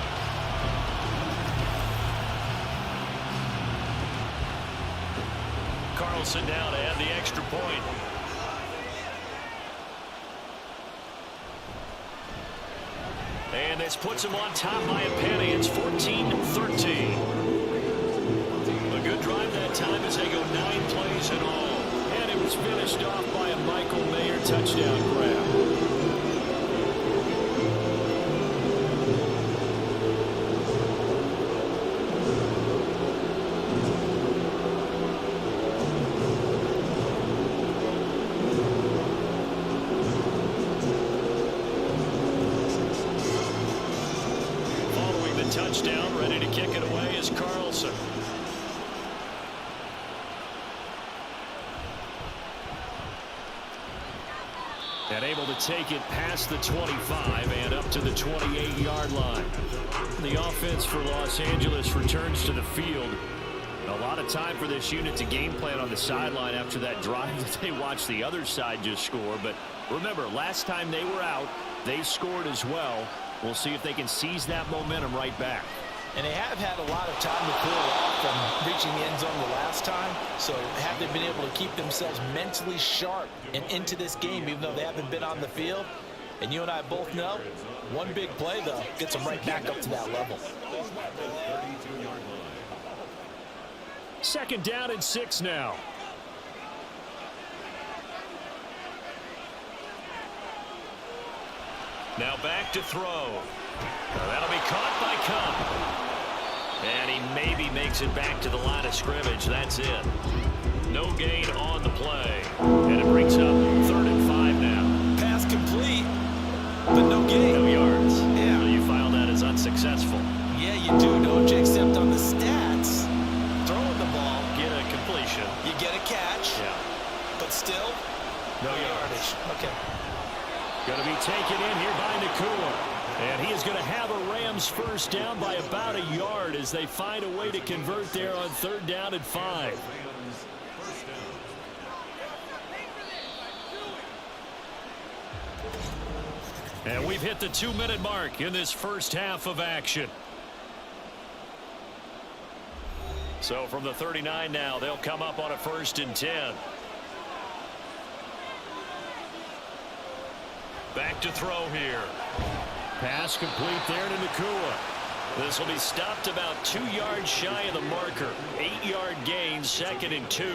Carlson down to add the extra point. And this puts him on top by a penny. It's 14-13. A good drive that time as they go 9 plays in all. And it was finished off by a Michael Mayer touchdown grab. Touchdown, ready to kick it away is Carlson. And able to take it past the 25 and up to the 28-yard line. The offense for Los Angeles returns to the field. A lot of time for this unit to game plan on the sideline after that drive that they watched the other side just score. But remember, last time they were out, they scored as well. We'll see if they can seize that momentum right back. And they have had a lot of time to cool off from reaching the end zone the last time. So have they been able to keep themselves mentally sharp and into this game, even though they haven't been on the field? And you and I both know, one big play, though, gets them right back up to that level. 32-yard line. Second down and 6 now. Now back to throw. That'll be caught by Cup. And he maybe makes it back to the line of scrimmage. That's it. No gain on the play. And it brings up 3rd and 5 now. Pass complete, but no gain. No yards. Yeah. So you file that as unsuccessful. Yeah, you do, don't you? Except on the stats, throwing the ball, Get a completion. you get a catch, Yeah. but still, no yardage. Okay. Going to be taken in here by Nakua. And he is going to have a Rams first down by about a yard as they find a way to convert there on 3rd down and 5. First down. And we've hit the 2-minute mark in this first half of action. So from the 39 now, they'll come up on a 1st and 10. Back to throw here. Pass complete there to Nakua. This will be stopped about 2 yards shy of the marker. 8-yard gain, 2nd and 2.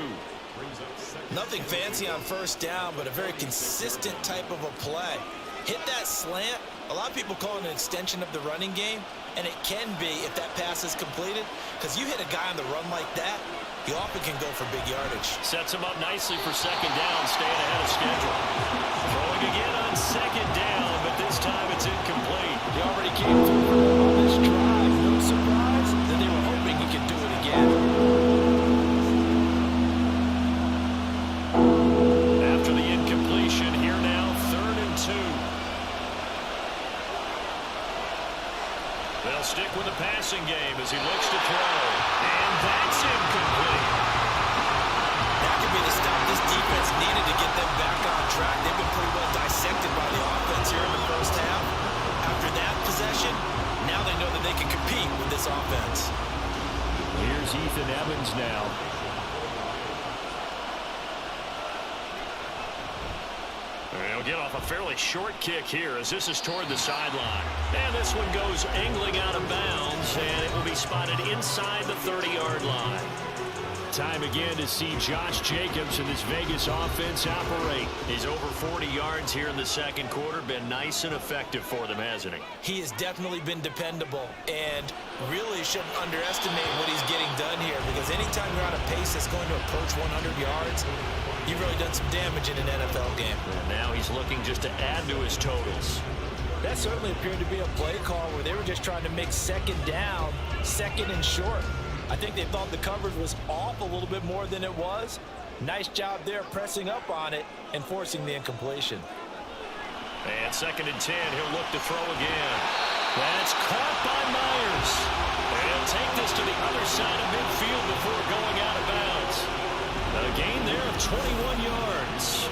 Nothing fancy on 1st down, but a very consistent type of a play. Hit that slant. A lot of people call it an extension of the running game, and it can be if that pass is completed, because you hit a guy on the run like that, you often can go for big yardage. Sets him up nicely for 2nd down, staying ahead of schedule. Throwing again on 2nd down, but this time it's incomplete. He already came through for them on this drive. No surprise that they were hoping he could do it again. After the incompletion, here now, 3rd and 2. They'll stick with the passing game as he looks to throw. And that's incomplete. That could be the stop this defense needed to get them back on track. They've been pretty well dissected by the offense here in the first half. After that possession, now they know that they can compete with this offense. Here's Ethan Evans now. They'll get off a fairly short kick here as this is toward the sideline. And this one goes angling out of bounds, and it will be spotted inside the 30-yard line. Time again to see Josh Jacobs and this Vegas offense operate. He's over 40 yards here in the 2nd quarter. Been nice and effective for them, hasn't he? He has definitely been dependable, and really shouldn't underestimate what he's getting done here, because anytime you're on a pace that's going to approach 100 yards, you've really done some damage in an NFL game. And now he's looking just to add to his totals. That certainly appeared to be a play call where they were just trying to make 2nd down, 2nd and short. I think they thought the coverage was off a little bit more than it was, Nice job there pressing up on it and forcing the incompletion. And 2nd and 10, he'll look to throw again. That's caught by Myers. And he'll take this to the other side of midfield before going out of bounds. A gain there of 21 yards.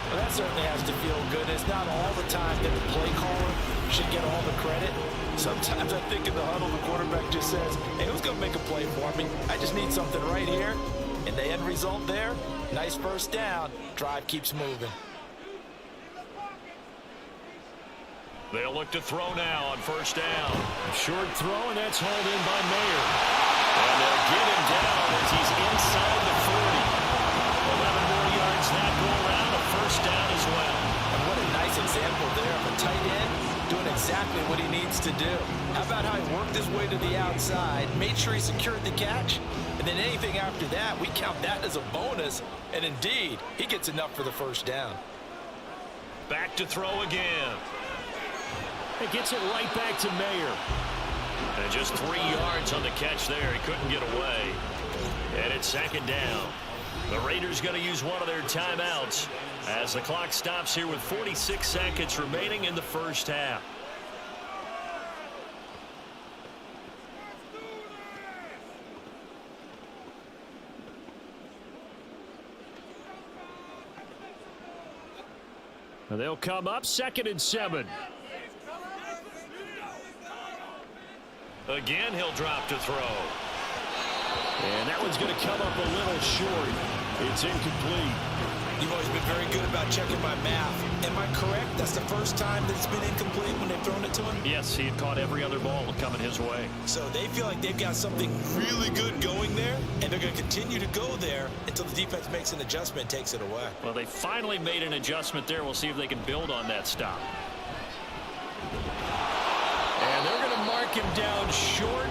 Well, that certainly has to feel good. It's not all the time that the play caller should get all the credit. Sometimes I think in the huddle, the quarterback just says, hey, who's going to make a play for me? I just need something right here. And the end result there, nice first down. Drive keeps moving. They'll look to throw now on 1st down. Short throw, and that's hauled in by Mayer. And they'll get him down as he's inside the 40. 11 more yards that go around, a 1st down as well. And what a nice example there of a tight end doing exactly what he needs to do. How about how he worked his way to the outside, made sure he secured the catch, and then anything after that, we count that as a bonus. And indeed, he gets enough for the 1st down. Back to throw again. It gets it right back to Mayer. And just 3 yards on the catch there. He couldn't get away. And it's 2nd down. The Raiders going to use one of their timeouts as the clock stops here with 46 seconds remaining in the 1st half. And they'll come up 2nd and 7. Again, he'll drop to throw. And that one's going to come up a little short. It's incomplete. You've always been very good about checking my math. Am I correct? That's the first time that it's been incomplete when they've thrown it to him? Yes, he had caught every other ball coming his way. So they feel like they've got something really good going there, and they're going to continue to go there until the defense makes an adjustment and takes it away. Well, they finally made an adjustment there. We'll see if they can build on that stop. And they're going to mark him down short,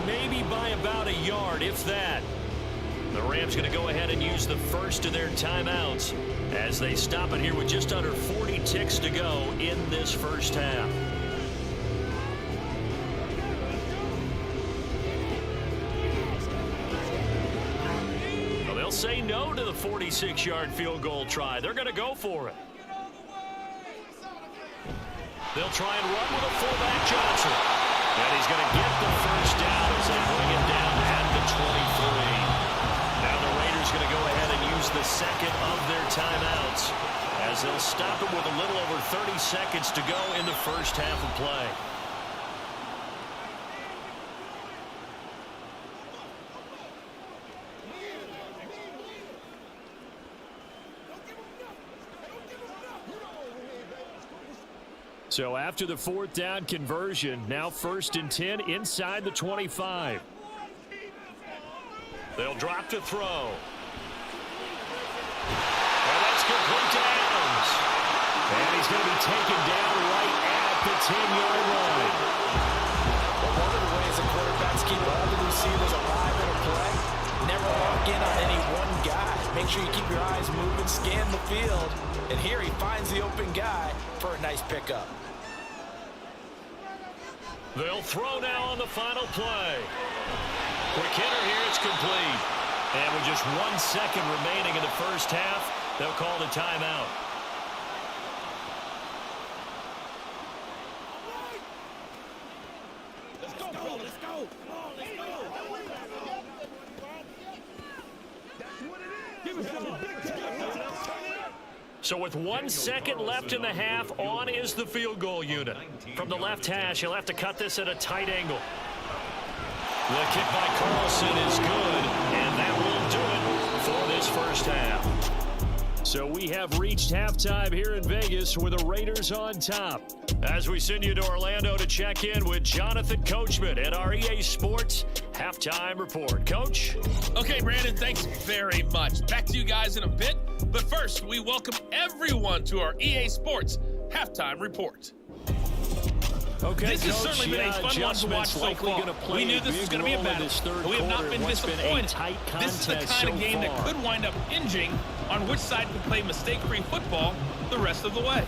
maybe by about a yard, if that. The Rams going to go ahead and use the first of their timeouts as they stop it here with just under 40 ticks to go in this 1st half. Well, they'll say no to the 46-yard field goal try. They're going to go for it. They'll try and run with a fullback Johnson. And he's going to get the 1st down as they bring him down at the 23. Now the Raiders going to go ahead and use the 2nd of their timeouts as they'll stop it with a little over 30 seconds to go in the 1st half of play. So after the 4th down conversion, now 1st and 10 inside the 25. They'll drop to throw. And that's complete to Adams. And he's going to be taken down right at the 10-yard line. Well, one of the ways the quarterbacks keep all the receivers alive in a play, never lock in on any one guy. Make sure you keep your eyes moving, scan the field. And here he finds the open guy for a nice pickup. They'll throw now on the final play. Quick hitter here, it's complete. And with just 1 second remaining in the 1st half, they'll call the timeout. Let's go, bro. Let's go. Let's go. That's what it is. Give us some big time. So with 1 second left in the half, on is the field goal unit. From the left hash, he'll have to cut this at a tight angle. The kick by Carlson is good, and that will do it for this 1st half. So we have reached halftime here in Vegas with the Raiders on top. As we send you to Orlando to check in with Jonathan Coachman at our EA Sports Halftime Report. Coach? Okay, Brandon, thanks very much. Back to you guys in a bit. But first, we welcome everyone to our EA Sports Halftime Report. Okay, this has certainly been a fun one to watch so far. We knew this was going to be a battle, but we have not been disappointed. This is the kind of game that could wind up hinging on which side can play mistake-free football the rest of the way.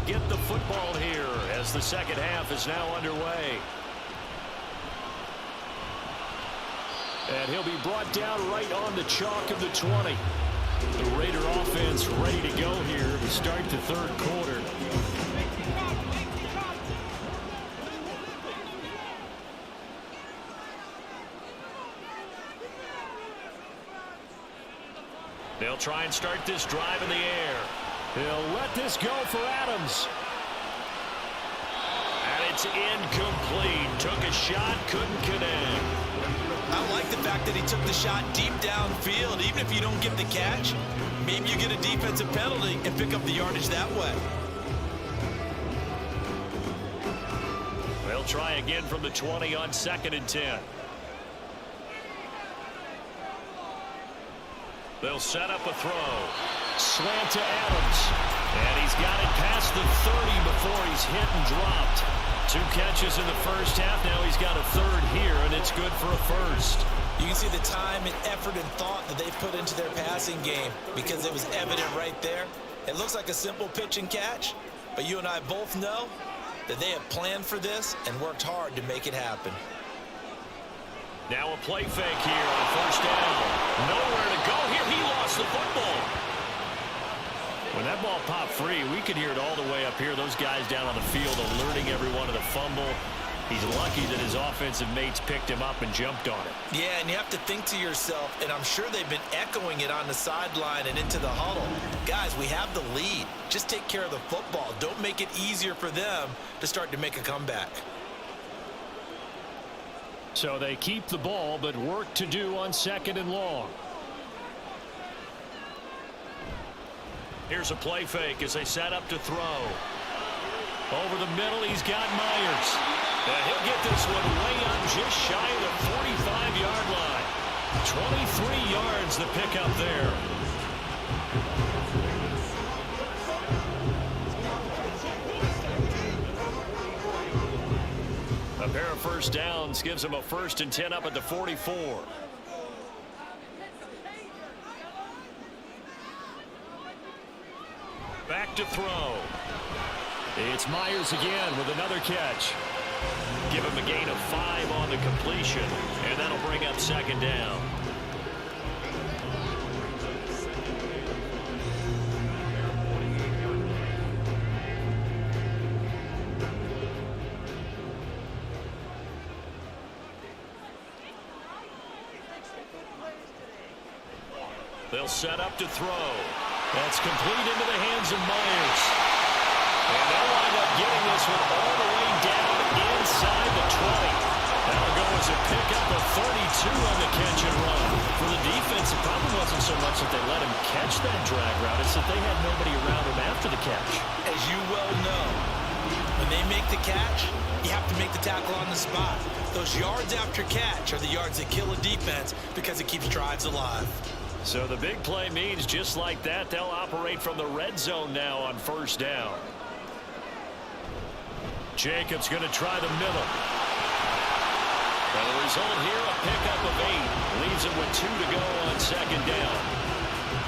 get the football here as the second half is now underway. And he'll be brought down right on the chalk of the 20. The Raider offense ready to go here to start the third quarter. They'll try and start this drive in the air. He'll let this go for Adams. And it's incomplete. Took a shot, couldn't connect. I like the fact that he took the shot deep downfield. Even if you don't get the catch, maybe you get a defensive penalty and pick up the yardage that way. They'll try again from the 20 on 2nd and 10. They'll set up a throw. Slant to Adams. And he's got it past the 30 before he's hit and dropped. 2 catches in the first half. Now he's got a third here, and it's good for a first. You can see the time and effort and thought that they've put into their passing game because it was evident right there. It looks like a simple pitch and catch, but you and I both know that they have planned for this and worked hard to make it happen. Now a play fake here on first down. Nowhere to go here. He lost the football. When that ball popped free, we could hear it all the way up here. Those guys down on the field alerting everyone of the fumble. He's lucky that his offensive mates picked him up and jumped on it. Yeah, and you have to think to yourself, and I'm sure they've been echoing it on the sideline and into the huddle. Guys, we have the lead. Just take care of the football. Don't make it easier for them to start to make a comeback. So they keep the ball, but work to do on 2nd and long. Here's a play fake as they set up to throw. Over the middle, he's got Myers. And he'll get this one way up just shy of the 45-yard line. 23 yards to pick up there. A pair of first downs gives him a 1st and 10 up at the 44. Back to throw. It's Myers again with another catch. Give him a gain of 5 on the completion, and that'll bring up 2nd down. They'll set up to throw. That's complete into the hands of Myers. And they'll wind up getting this one all the way down inside the 20. That'll go as a pickup of 32 on the catch and run. For the defense, it probably wasn't so much that they let him catch that drag route. It's that they had nobody around him after the catch. As you well know, when they make the catch, you have to make the tackle on the spot. Those yards after catch are the yards that kill a defense because it keeps drives alive. So the big play means just like that, they'll operate from the red zone now on first down. Jacobs going to try the middle. And the result here, a pickup of 8. Leaves him with 2 to go on 2nd down.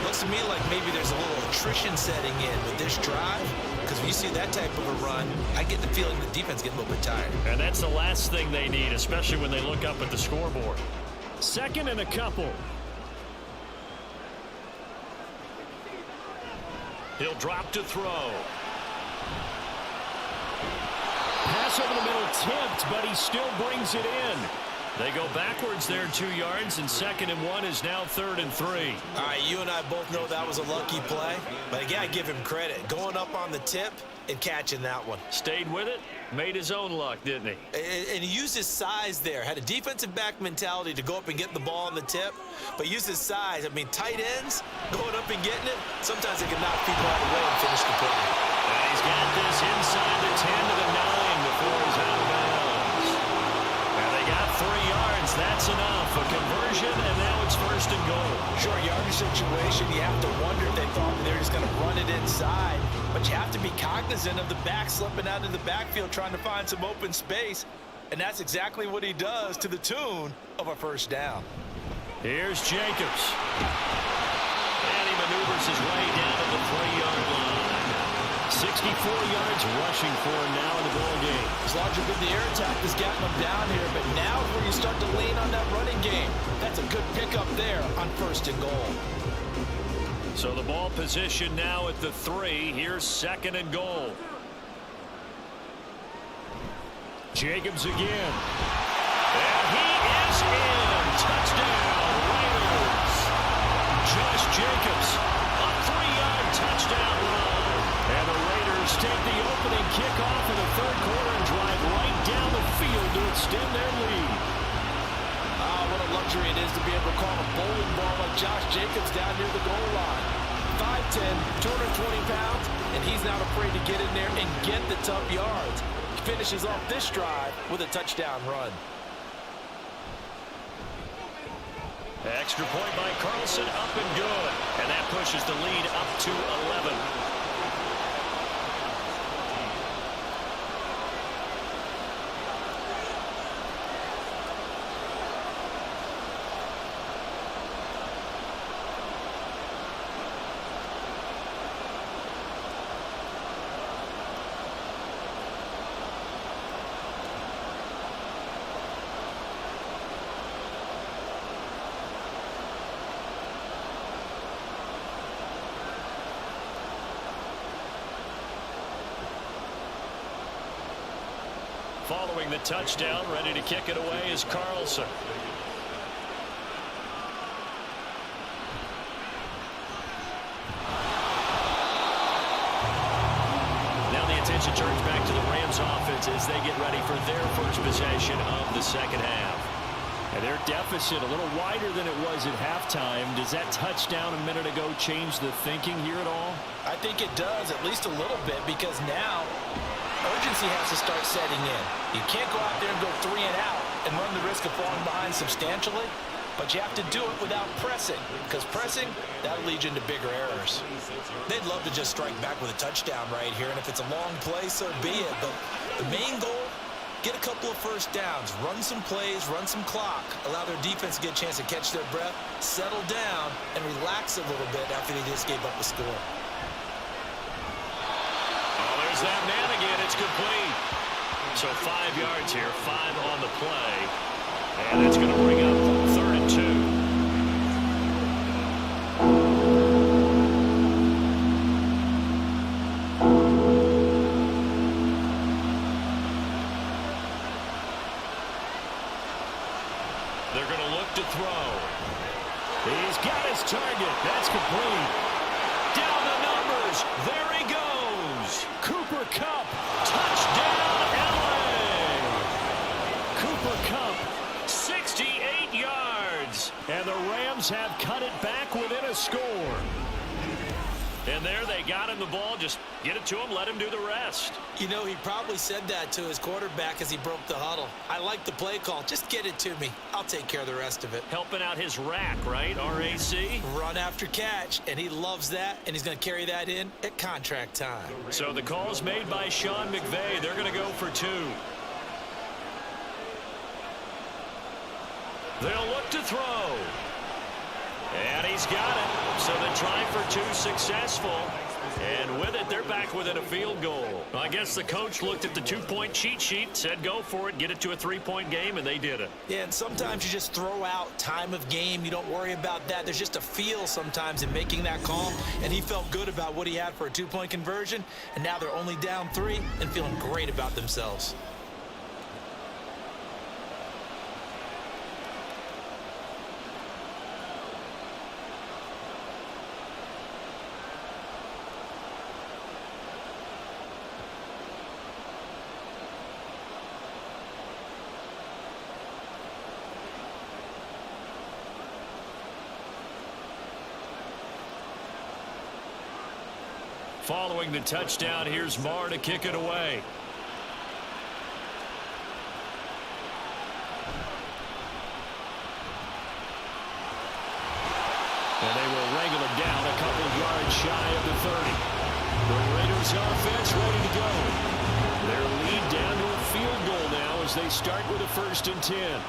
Looks to me like maybe there's a little attrition setting in with this drive. Because when you see that type of a run, I get the feeling the defense getting a little bit tired. And that's the last thing they need, especially when they look up at the scoreboard. 2nd and a couple. He'll drop to throw. Pass over the middle tipped, but he still brings it in. They go backwards there 2 yards, and 2nd and 1 is now 3rd and 3. All right, you and I both know that was a lucky play. But again, I give him credit. Going up on the tip and catching that one. Stayed with it, made his own luck, didn't he? And he used his size there. Had a defensive back mentality to go up and get the ball on the tip, but used his size. I mean, tight ends, going up and getting it, sometimes they can knock people out of the way and finish the play. And he's got this inside the 10 to the 9 before he's out of bounds. And they got 3 yards. That's enough. A conversion, and now it's 1st and goal. Short yardage situation, you have to wonder if they thought they were just going to run it inside. But you have to be cognizant of the back slipping out of the backfield trying to find some open space. And that's exactly what he does to the tune of a 1st down. Here's Jacobs. And he maneuvers his way down to the 3-yard line. 6 64 yards rushing for him now in the ball game. It's largely been the air attack that's gotten him down here, but now is where you start to lean on that running game. That's a good pickup there on 1st and goal. So the ball position now at the 3. Here's 2nd and goal. Jacobs again. And he is in. Touchdown, Raiders. Josh Jacobs, a 3-yard touchdown run. And the Raiders take the opening kickoff in the 3rd quarter and drive right down the field to extend their lead. What a luxury it is to be able to call a bowling ball like Josh Jacobs down near the goal line. 5'10", 220 pounds, and he's not afraid to get in there and get the tough yards. He finishes off this drive with a touchdown run. Extra point by Carlson, up and good. And that pushes the lead up to 11. Following the touchdown, ready to kick it away is Carlson. Now the attention turns back to the Rams offense as they get ready for their first possession of the 2nd half. And their deficit a little wider than it was at halftime. Does that touchdown a minute ago change the thinking here at all? I think it does, at least a little bit, because now urgency has to start setting in. You can't go out there and go 3 and out and run the risk of falling behind substantially, but you have to do it without pressing, because pressing, that'll lead you into bigger errors. They'd love to just strike back with a touchdown right here, and if it's a long play, so be it. But the main goal, get a couple of first downs, run some plays, run some clock, allow their defense to get a chance to catch their breath, settle down, and relax a little bit after they just gave up the score. There's that man again. It's complete. So 5 yards here, 5 on the play. And that's going to bring up 3rd and 2. They're going to look to throw. He's got his target. That's complete. Down the numbers. There he goes. Cooper Kupp. Touchdown, LA. Cooper Kupp, 68 yards. And the Rams have cut it back within a score. And there they got him the ball. Just get it to him, let him do the rest. You know, he probably said that to his quarterback as he broke the huddle. I like the play call. Just get it to me. I'll take care of the rest of it. Helping out his rack, right? RAC? Run after catch, and he loves that, and he's going to carry that in at contract time. So the call's made by Sean McVay. They're going to go for 2. They'll look to throw. And he's got it. So the try for 2 successful. And with it, they're back within a field goal. Well, I guess the coach looked at the 2-point cheat sheet, said go for it, get it to a 3-point game, and they did it. Yeah, and sometimes you just throw out time of game. You don't worry about that. There's just a feel sometimes in making that call, and he felt good about what he had for a 2-point conversion, and now they're only down 3 and feeling great about themselves. Following the touchdown, here's Marr to kick it away. And they will wrangle it down a couple yards shy of the 30. The Raiders offense ready to go. Their lead down to a field goal now as they start with a 1st and 10.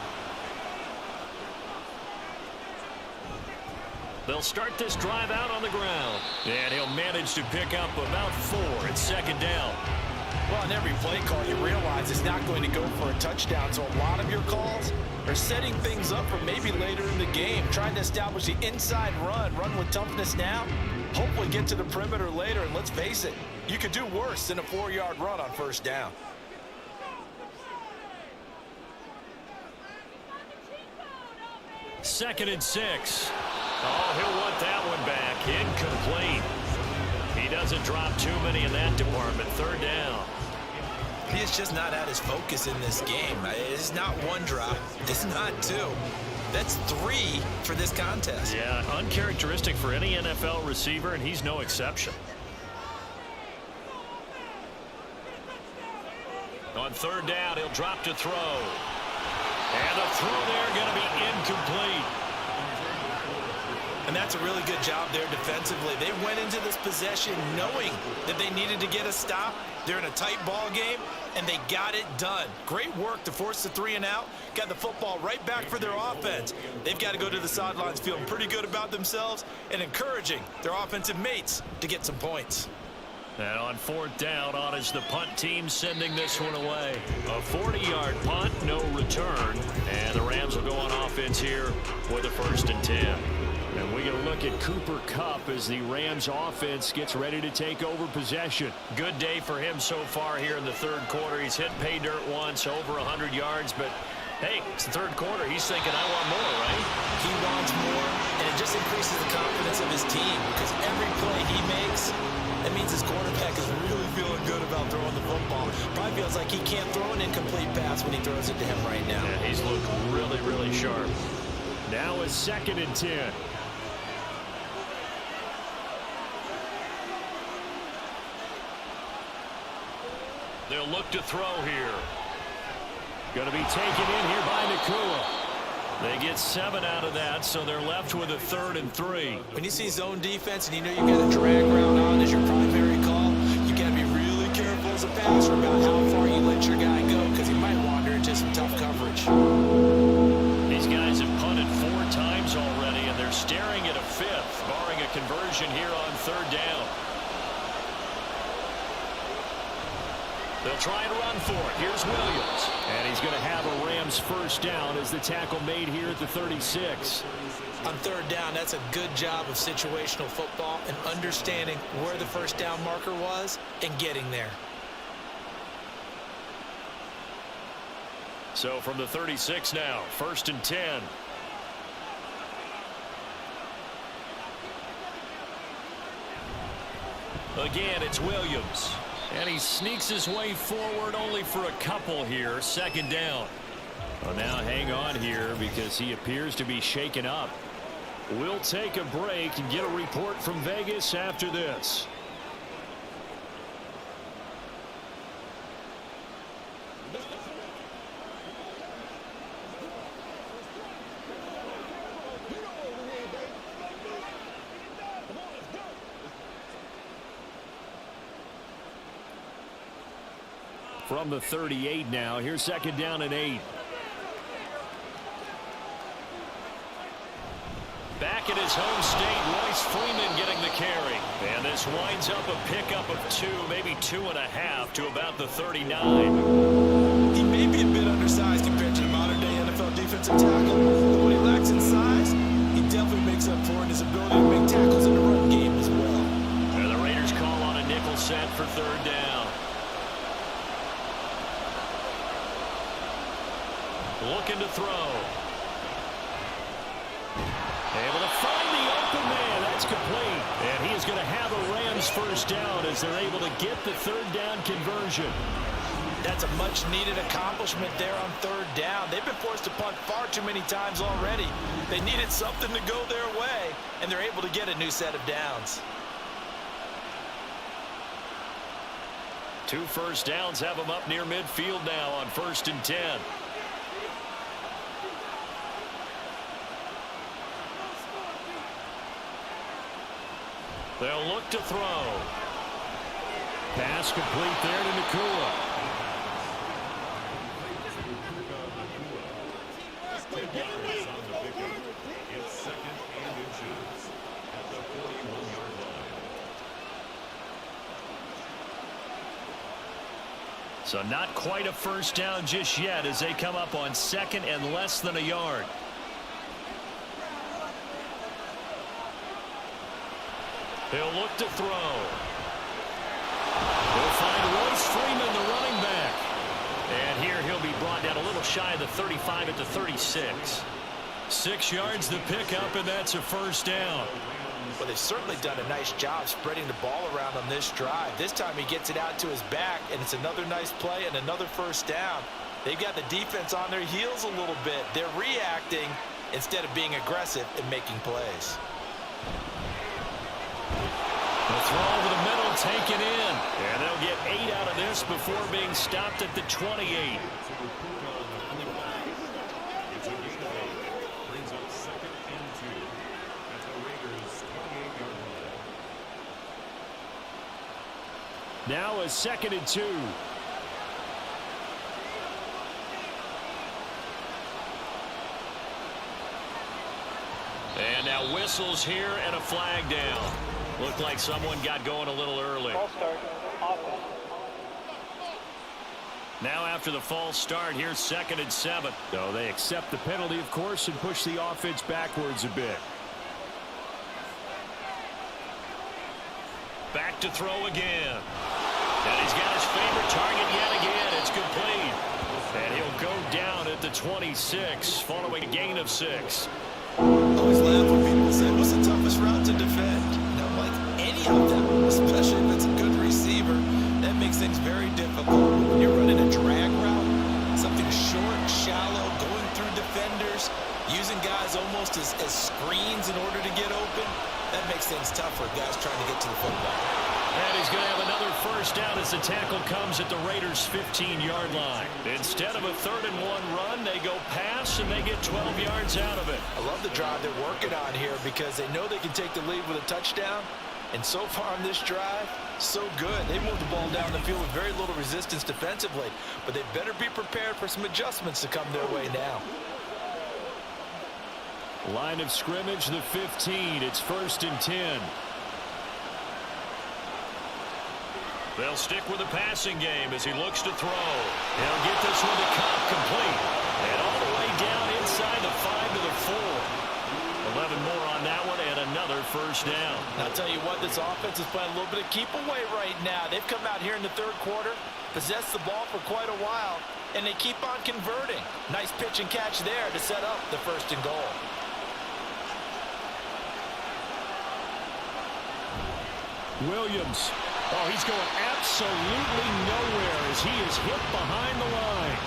They'll start this drive out on the ground. And he'll manage to pick up about 4 at second down. Well, on every play call, you realize it's not going to go for a touchdown. So a lot of your calls are setting things up for maybe later in the game, trying to establish the inside run with toughness now, hopefully get to the perimeter later. And let's face it, you could do worse than a 4-yard run on first down. Second and 6. Oh, he'll want that one back. Incomplete. He doesn't drop too many in that department. Third down. He is just not at his focus in this game. It's not one drop. It's not 2. That's 3 for this contest. Yeah, uncharacteristic for any NFL receiver, and he's no exception. On third down, he'll drop to throw. And the throw there going to be incomplete. And that's a really good job there defensively. They went into this possession knowing that they needed to get a stop. They're in a tight ball game, and they got it done. Great work to force the 3 and out. Got the football right back for their offense. They've got to go to the sidelines feeling pretty good about themselves and encouraging their offensive mates to get some points. And on fourth down, on is the punt team sending this one away. A 40-yard punt, no return. And the Rams will go on offense here with a 1st and 10. And we're going to look at Cooper Kupp as the Rams offense gets ready to take over possession. Good day for him so far here in the third quarter. He's hit pay dirt once, over 100 yards. But, hey, it's the third quarter. He's thinking, I want more, right? He wants more, and it just increases the confidence of his team because every play he makes, that means his quarterback is really feeling good about throwing the football. Probably feels like he can't throw an incomplete pass when he throws it to him right now. Yeah, he's looked really, really sharp. Now it's 2nd and 10. They'll look to throw here. Going to be taken in here by Nakua. They get 7 out of that, so they're left with a 3rd and 3. When you see zone defense and you know you got a drag route on as your primary call, you got to be really careful as a passer about how far you let your guy go because he might wander into some tough coverage. These guys have punted 4 times already, and they're staring at a 5th, barring a conversion here on third down. They'll try and run for it. Here's Williams. And he's going to have a Rams 1st down as the tackle made here at the 36. On third down, that's a good job of situational football and understanding where the 1st down marker was and getting there. So from the 36 now, 1st and 10. Again, it's Williams. And he sneaks his way forward only for a couple here. 2nd down. Well, now hang on here because he appears to be shaken up. We'll take a break and get a report from Vegas after this. From the 38 now, here's 2nd down and 8. Back at his home state, Royce Freeman getting the carry. And this winds up a pickup of 2, maybe 2.5 to about the 39. He may be a bit undersized compared to the modern-day NFL defensive tackle, but what he lacks in size, he definitely makes up for in his ability to make tackles in the run game as well. And the Raiders call on a nickel set for third down. Looking to throw. Able to find the open man. That's complete. And he is going to have a Rams 1st down as they're able to get the 3rd down conversion. That's a much-needed accomplishment there on 3rd down. They've been forced to punt far too many times already. They needed something to go their way, and they're able to get a new set of downs. 2 1st downs have them up near midfield now on 1st and 10. They'll look to throw. Pass complete there to Nakua. It's 2nd and inches. So not quite a first down just yet as they come up on 2nd and less than a yard. He'll look to throw. He'll find Royce Freeman, the running back. And here he'll be brought down a little shy of the 35 at the 36. 6 yards to pick up, and that's a first down. Well, they've certainly done a nice job spreading the ball around on this drive. This time he gets it out to his back, and it's another nice play and another first down. They've got the defense on their heels a little bit. They're reacting instead of being aggressive and making plays. The throw over the middle, taken in. And they'll get 8 out of this before being stopped at the 28. Now a 2nd and 2. And now whistles here and a flag down. Looked like someone got going a little early. False start, offense. Now after the false start, here's 2nd and 7. So they accept the penalty, of course, and push the offense backwards a bit. Back to throw again. And he's got his favorite target yet again. It's complete. And he'll go down at the 26, following a gain of 6. Always laugh when people say, what's the toughest route to defend? And I'm like, any of them, especially if it's a good receiver. That makes things very difficult. When you're running a drag route, something short, shallow, going through defenders, using guys almost as screens in order to get open, that makes things tough for guys trying to get to the football. And he's going to have another first down as the tackle comes at the Raiders' 15-yard line. Instead of a 3rd and 1 run, they go pass, and they get 12 yards out of it. I love the drive they're working on here because they know they can take the lead with a touchdown. And so far on this drive, so good. They moved the ball down the field with very little resistance defensively, but they better be prepared for some adjustments to come their way now. Line of scrimmage, the 15. It's 1st and 10. They'll stick with the passing game as he looks to throw. He'll get this one to Cobb complete. And all the way down inside the 5 to the 4. 11 more on that one and another first down. I'll tell you what, this offense is playing a little bit of keep away right now. They've come out here in the 3rd quarter, possessed the ball for quite a while, and they keep on converting. Nice pitch and catch there to set up the 1st and goal. Williams. Oh, he's going absolutely nowhere as he is hit behind the line.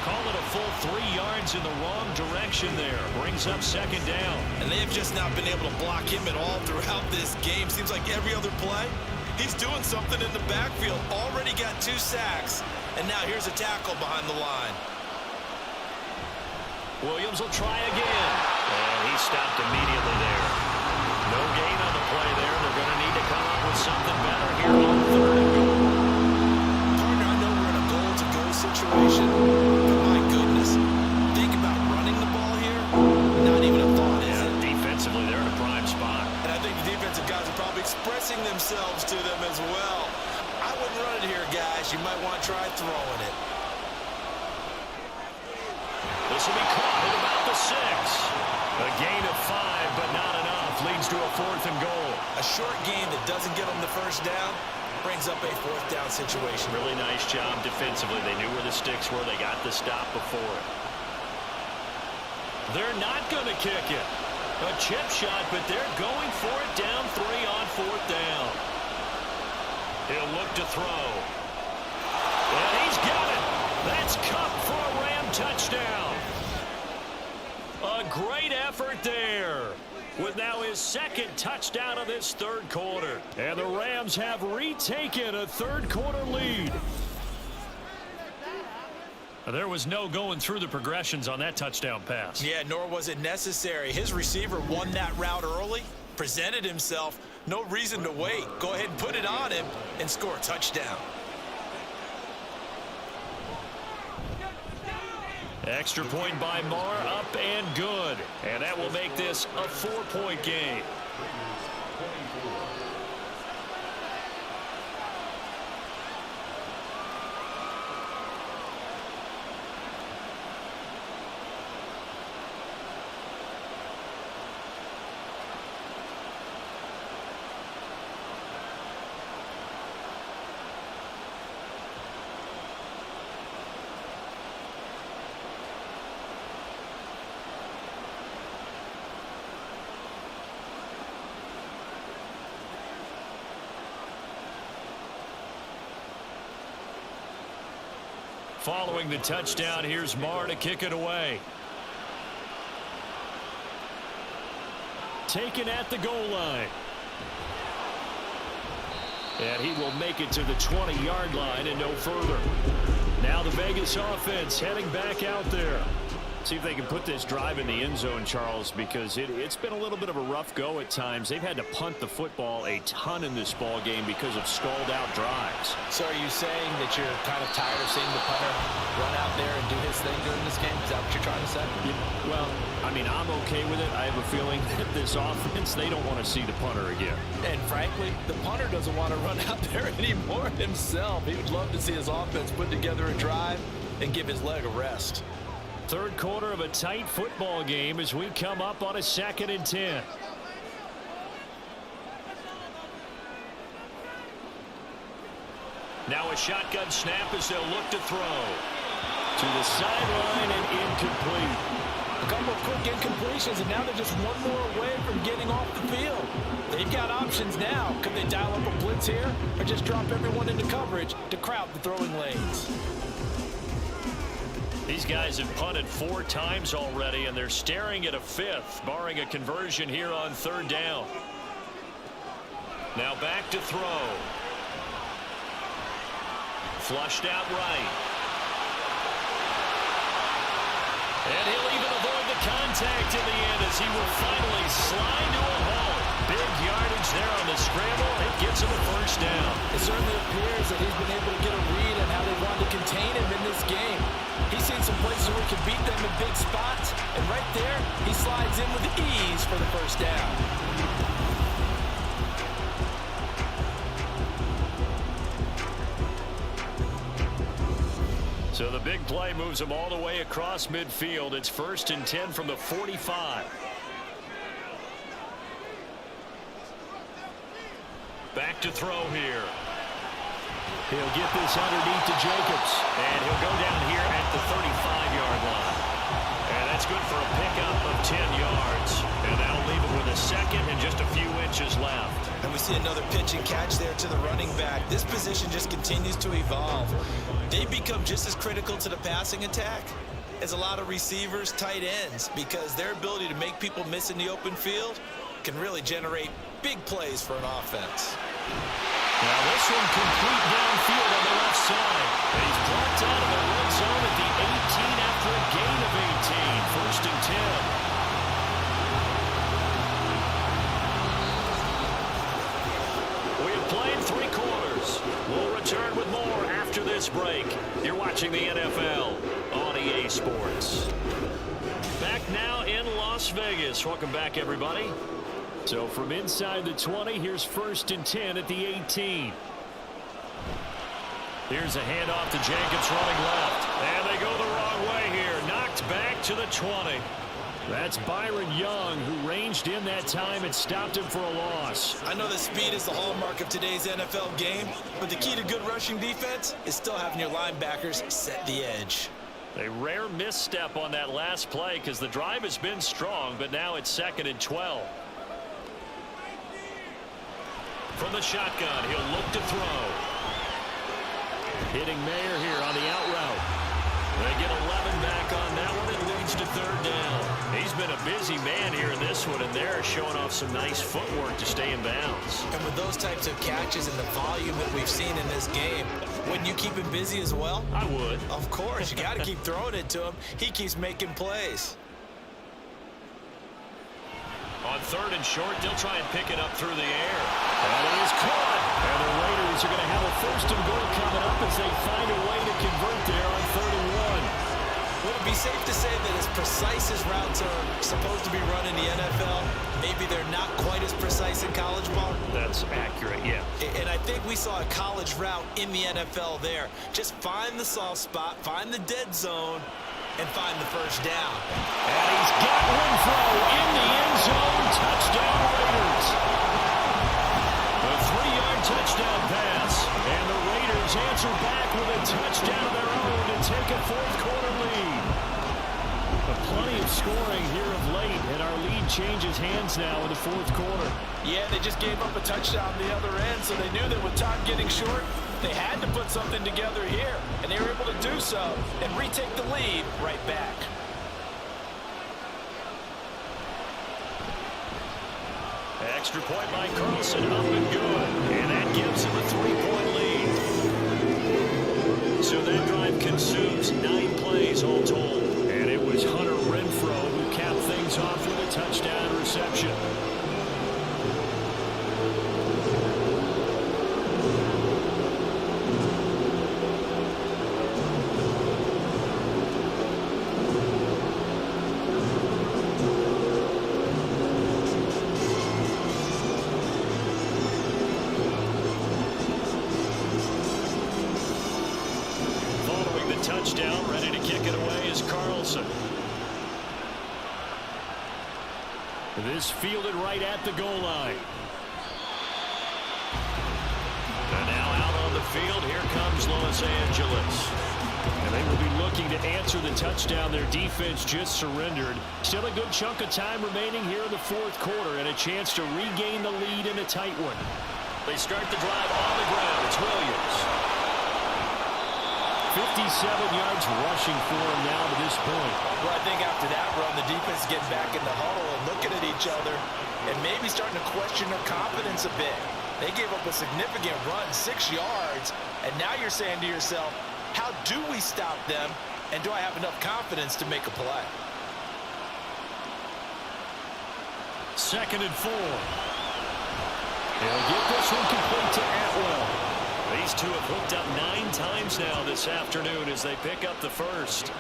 Call it a full 3 yards in the wrong direction there. Brings up 2nd down. And they have just not been able to block him at all throughout this game. Seems like every other play, he's doing something in the backfield. Already got 2 sacks. And now here's a tackle behind the line. Williams will try again. And he stopped immediately there. No gain on the play there. They're going to need to come up with something better here on 3rd and goal. Partner, I know we're in a goal-to-go situation, but my goodness, think about running the ball here. Not even a thought, is it? Defensively, they're in a prime spot. And I think the defensive guys are probably expressing themselves to them as well. I wouldn't run it here, guys. You might want to try throwing it. This will be caught at about the 6. A gain of 5, but not enough. Leads to a 4th and goal. A short game that doesn't get them the first down brings up a 4th down situation. Really nice job defensively. They knew where the sticks were. They got the stop before it. They're not going to kick it. A chip shot, but they're going for it down 3 on 4th down. He'll look to throw. And he's got it. That's Cup for a Ram touchdown. A great effort there. With now his 2nd touchdown of this 3rd quarter. And the Rams have retaken a 3rd quarter lead. There was no going through the progressions on that touchdown pass. Yeah, nor was it necessary. His receiver won that route early, presented himself. No reason to wait. Go ahead and put it on him and score a touchdown. Extra point by Marr, up and good. And that will make this a 4-point game. Following the touchdown, here's Marr to kick it away. Taken at the goal line. And he will make it to the 20-yard line and no further. Now the Vegas offense heading back out there. See if they can put this drive in the end zone, Charles, because it's been a little bit of a rough go at times. They've had to punt the football a ton in this ball game because of stalled-out drives. So are you saying that you're kind of tired of seeing the punter run out there and do his thing during this game? Is that what you're trying to say? Yeah, well, I mean, I'm okay with it. I have a feeling that this offense, they don't want to see the punter again. And frankly, the punter doesn't want to run out there anymore himself. He would love to see his offense put together a drive and give his leg a rest. Third quarter of a tight football game as we come up on a 2nd and 10. Now a shotgun snap as they'll look to throw. To the sideline and incomplete. A couple of quick incompletions, and now they're just one more away from getting off the field. They've got options now. Could they dial up a blitz here or just drop everyone into coverage to crowd the throwing lanes? These guys have punted 4 times already, and they're staring at a 5th, barring a conversion here on 3rd down. Now back to throw. Flushed out right. And he'll even avoid the contact in the end as he will finally slide to a halt. Big yardage there on the scramble. It gets him a 1st down. It certainly appears that he's been able to get a read on how they want to contain him in this game. He's seen some places where he can beat them in big spots, and right there, he slides in with ease for the 1st down. So the big play moves him all the way across midfield. It's 1st and 10 from the 45. Back to throw here. He'll get this underneath to Jacobs. And he'll go down here at the 35-yard line. And that's good for a pickup of 10 yards. And that'll leave it with a 2nd and just a few inches left. And we see another pitch and catch there to the running back. This position just continues to evolve. They become just as critical to the passing attack as a lot of receivers, tight ends, because their ability to make people miss in the open field can really generate big plays for an offense. Now this one complete downfield on the left side. And he's blocked out of the red zone at the 18 after a gain of 18. 1st and 10. We have played 3 quarters. We'll return with more after this break. You're watching the NFL on EA Sports. Back now in Las Vegas. Welcome back, everybody. So from inside the 20, here's 1st and 10 at the 18. Here's a handoff to Jacobs running left. And they go the wrong way here. Knocked back to the 20. That's Byron Young, who ranged in that time and stopped him for a loss. I know that speed is the hallmark of today's NFL game, but the key to good rushing defense is still having your linebackers set the edge. A rare misstep on that last play because the drive has been strong, but now it's 2nd and 12. From the shotgun, he'll look to throw. Hitting Mayer here on the out route. They get 11 back on that one. It leads to 3rd down. He's been a busy man here in this one, and they're showing off some nice footwork to stay in bounds. And with those types of catches and the volume that we've seen in this game, wouldn't you keep him busy as well? I would. Of course. You got to keep throwing it to him. He keeps making plays. On 3rd and short, they'll try and pick it up through the air. And it is caught. And the Raiders are going to have a 1st and goal coming up as they find a way to convert there on 3rd and 1. Would it be safe to say that as precise as routes are supposed to be run in the NFL, maybe they're not quite as precise in college ball? That's accurate, yeah. And I think we saw a college route in the NFL there. Just find the soft spot, find the dead zone, and find the 1st down. And he's got one throw in the end zone. Touchdown Raiders. A 3-yard touchdown pass. And the Raiders answer back with a touchdown of their own to take a 4th quarter lead. But plenty of scoring here of late, and our lead changes hands now in the 4th quarter. Yeah, they just gave up a touchdown on the other end, so they knew that with time getting short, they had to put something together here, and they were able to do so. so and retake the lead right back. Extra point by Carlson, up and good. And that gives him a 3-point lead. So that drive consumes 9 plays all told. And it was Hunter Renfrow who capped things off with a touchdown reception. Touchdown, ready to kick it away is Carlson. This fielded right at the goal line. And now out on the field, here comes Los Angeles. And they will be looking to answer the touchdown their defense just surrendered. Still a good chunk of time remaining here in the fourth quarter and a chance to regain the lead in a tight one. They start the drive on the ground. It's Williams. 57 yards rushing for him now to this point. Well, I think after that run, the defense is getting back in the huddle and looking at each other and maybe starting to question their confidence a bit. They gave up a significant run, 6 yards, and now you're saying to yourself, how do we stop them, and do I have enough confidence to make a play? 2nd and 4. They'll get this one complete to Atwell. These two have hooked up 9 times now this afternoon as they pick up the first.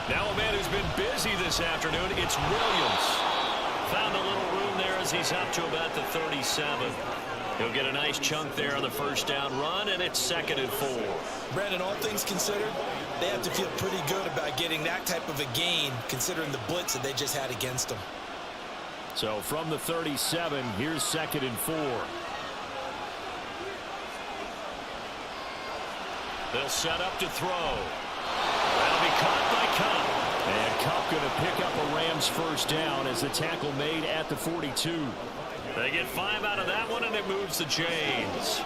Now a man who's been busy this afternoon, it's Williams. Found a little room there as he's up to about the 37. He'll get a nice chunk there on the first down run, and it's 2nd and 4. Brandon, all things considered, they have to feel pretty good about getting that type of a gain, considering the blitz that they just had against them. So from the 37, here's 2nd and 4. They'll set up to throw. That'll be caught by Cup. And Cup going to pick up a Rams first down as the tackle made at the 42. They get 5 out of that one, and it moves the chains.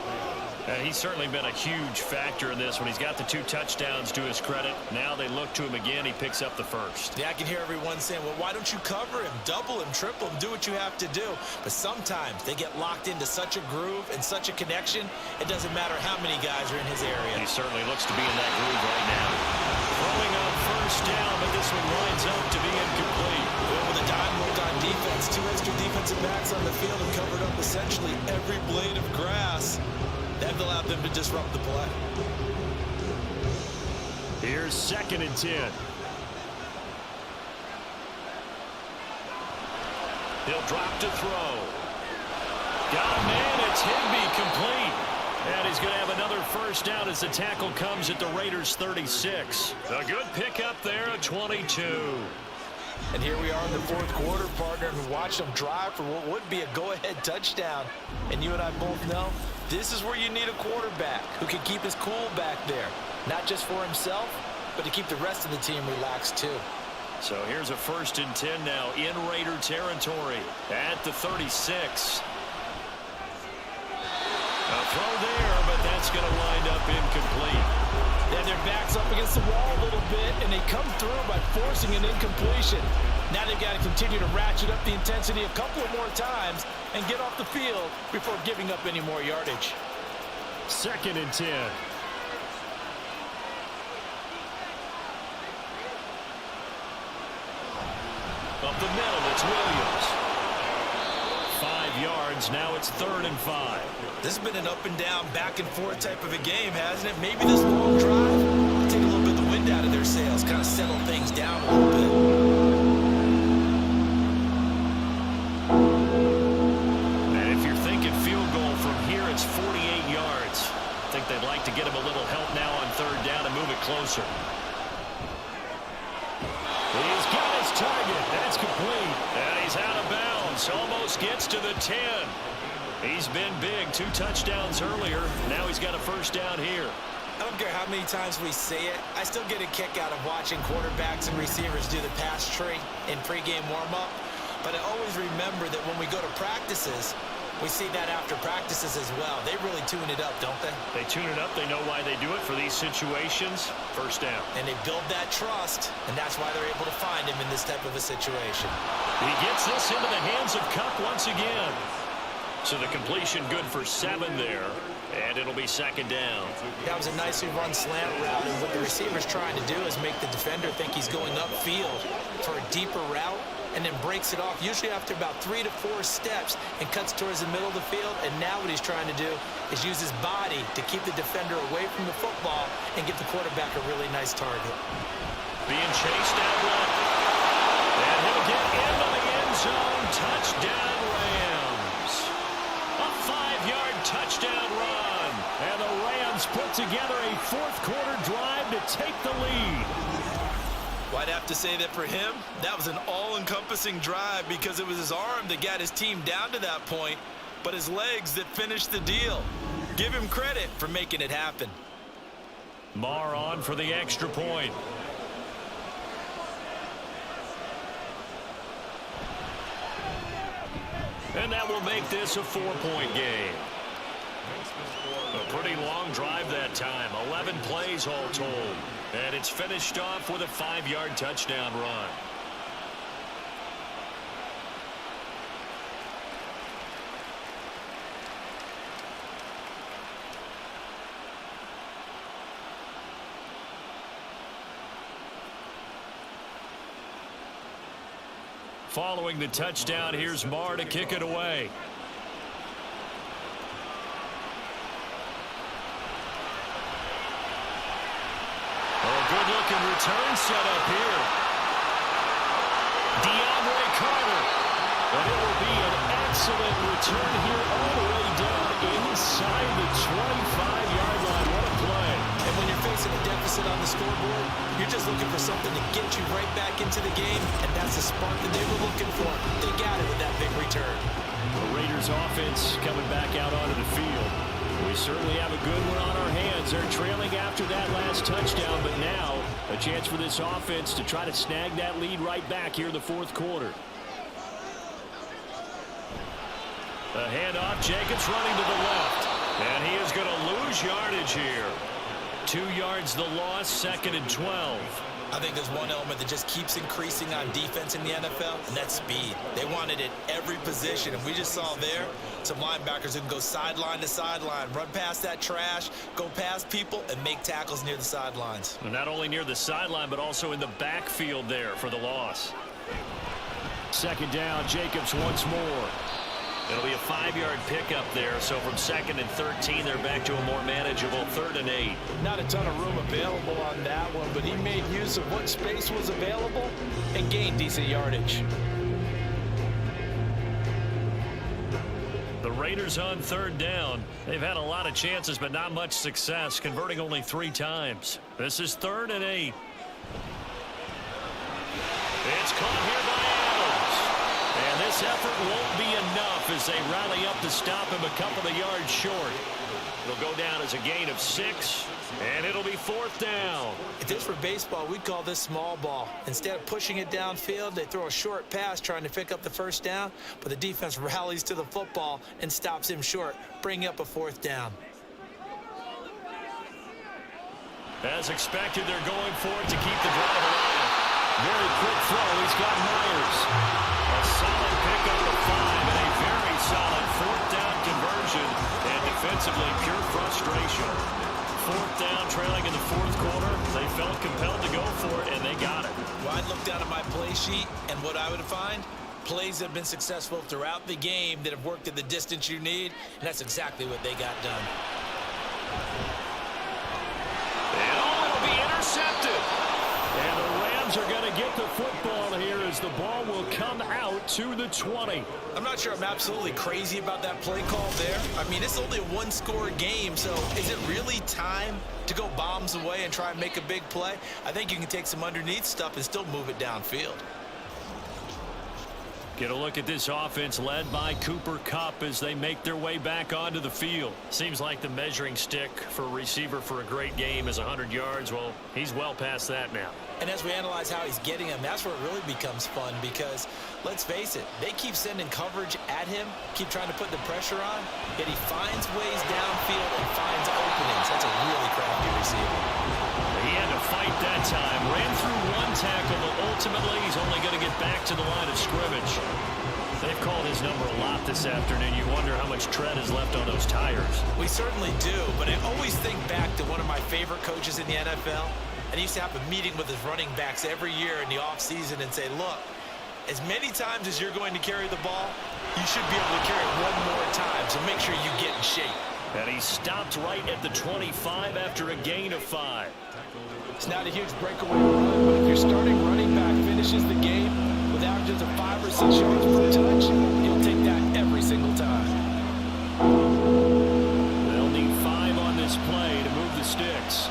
He's certainly been a huge factor in this when he's got the 2 touchdowns to his credit. Now they look to him again. He picks up the first. Yeah, I can hear everyone saying, well, why don't you cover him, double him, triple him, do what you have to do. But sometimes they get locked into such a groove and such a connection, it doesn't matter how many guys are in his area. He certainly looks to be in that groove right now. Throwing on first down, but this one winds up to be incomplete. Well, with a dime look on defense, 2 extra defensive backs on the field and covered up essentially every blade of grass. That allowed them to disrupt the play. Here's 2nd and 10. He'll drop to throw. Got a man. It's Higbee complete. And he's going to have another first down as the tackle comes at the Raiders' 36. A good pickup there at 22. And here we are in the fourth quarter, partner, and we watched them drive for what would be a go-ahead touchdown. And you and I both know this is where you need a quarterback who can keep his cool back there. Not just for himself, but to keep the rest of the team relaxed too. So here's a 1st and 10 now in Raider territory at the 36. A throw there, but that's going to wind up incomplete. And their back's up against the wall a little bit, and they come through by forcing an incompletion. Now they've got to continue to ratchet up the intensity a couple of more times and get off the field before giving up any more yardage. 2nd and 10. Up the middle, it's Williams. 5 yards, now it's 3rd and 5. This has been an up and down, back and forth type of a game, hasn't it? Maybe this long drive will take a little bit of the wind out of their sails, kind of settle things down a little bit. And if you're thinking field goal from here, it's 48 yards. I think they'd like to get him a little help now on 3rd down and move it closer. He's got his target. That's complete. And he's out of bounds. Almost gets to the 10. He's been big. 2 touchdowns earlier. Now he's got a first down here. I don't care how many times we say it, I still get a kick out of watching quarterbacks and receivers do the pass tree in pregame warm-up. But I always remember that when we go to practices, we see that after practices as well. They really tune it up, don't they? They tune it up. They know why they do it for these situations. First down. And they build that trust, and that's why they're able to find him in this type of a situation. He gets this into the hands of Cup once again. So the completion good for 7 there. And it'll be second down. That was a nicely run slant route, and what the receiver's trying to do is make the defender think he's going upfield for a deeper route, and then breaks it off, usually after about 3 to 4 steps, and cuts towards the middle of the field. And now what he's trying to do is use his body to keep the defender away from the football and get the quarterback a really nice target. Being chased out left. And he'll get into the end zone. Touchdown, Rams. A 5-yard touchdown run. And the Rams put together a fourth-quarter drive to take the lead. Well, I'd have to say that for him, that was an all-encompassing drive because it was his arm that got his team down to that point, but his legs that finished the deal. Give him credit for making it happen. Marr on for the extra point. And that will make this a 4-point game. A pretty long drive that time. 11 plays all told. And it's finished off with a 5-yard touchdown run. Following the touchdown, here's Marr to kick it away. Good-looking return set up here. DeAndre Carter. And it will be an excellent return here all the way down inside the 25-yard line. What a play. And when you're facing a deficit on the scoreboard, you're just looking for something to get you right back into the game, and that's the spark that they were looking for. They got it with that big return. The Raiders offense coming back out onto the field. We certainly have a good one on our hands. They're trailing after that last touchdown, but now a chance for this offense to try to snag that lead right back here in the fourth quarter. The handoff, Jacobs running to the left, and he is going to lose yardage here. 2 yards the loss, 2nd and 12. I think there's one element that just keeps increasing on defense in the NFL, and that's speed. They want it at every position, and we just saw there some linebackers who can go sideline to sideline, run past that trash, go past people, and make tackles near the sidelines. And not only near the sideline, but also in the backfield there for the loss. 2nd down, Jacobs once more. It'll be a 5-yard pickup there, so from 2nd and 13, they're back to a more manageable 3rd and 8. Not a ton of room available on that one, but he made use of what space was available and gained decent yardage. The Raiders on 3rd down. They've had a lot of chances, but not much success, converting only 3 times. This is 3rd and 8. It's caught here by Adams. And this effort won't be enough as they rally up to stop him a couple of yards short. It'll go down as a gain of 6, and it'll be 4th down. If this were baseball, we'd call this small ball. Instead of pushing it downfield, they throw a short pass trying to pick up the 1st down, but the defense rallies to the football and stops him short, bringing up a 4th down. As expected, they're going for it to keep the drive alive. Very quick throw. He's got Myers. A solid pickup of 5 and a very solid 4th down conversion. And defensively, pure frustration. 4th down, trailing in the 4th quarter. They felt compelled to go for it, and they got it. Well, I'd look down at my play sheet, and what I would find, plays that have been successful throughout the game that have worked at the distance you need, and that's exactly what they got done. And it'll be intercepted. And the Rams are going to get the football here as the ball will come out to the 20. I'm not sure I'm absolutely crazy about that play call there. I mean, it's only a 1-score game, so is it really time to go bombs away and try and make a big play? I think you can take some underneath stuff and still move it downfield. Get a look at this offense led by Cooper Kupp as they make their way back onto the field. Seems like the measuring stick for a receiver for a great game is 100 yards. Well, he's well past that now. And as we analyze how he's getting him, that's where it really becomes fun because, let's face it, they keep sending coverage at him, keep trying to put the pressure on, yet he finds ways downfield and finds openings. That's a really crafty receiver. He had to fight that time. Ran through one tackle, but ultimately he's only going to get back to the line of scrimmage. They've called his number a lot this afternoon. You wonder how much tread is left on those tires. We certainly do, but I always think back to one of my favorite coaches in the NFL. And he used to have a meeting with his running backs every year in the offseason and say, look, as many times as you're going to carry the ball, you should be able to carry it one more time, so make sure you get in shape. And he stopped right at the 25 after a gain of 5. It's not a huge breakaway run, but if your starting running back finishes the game with averages of 5 or 6 yards per touch, he'll take that every single time. They'll need 5 on this play to move the sticks.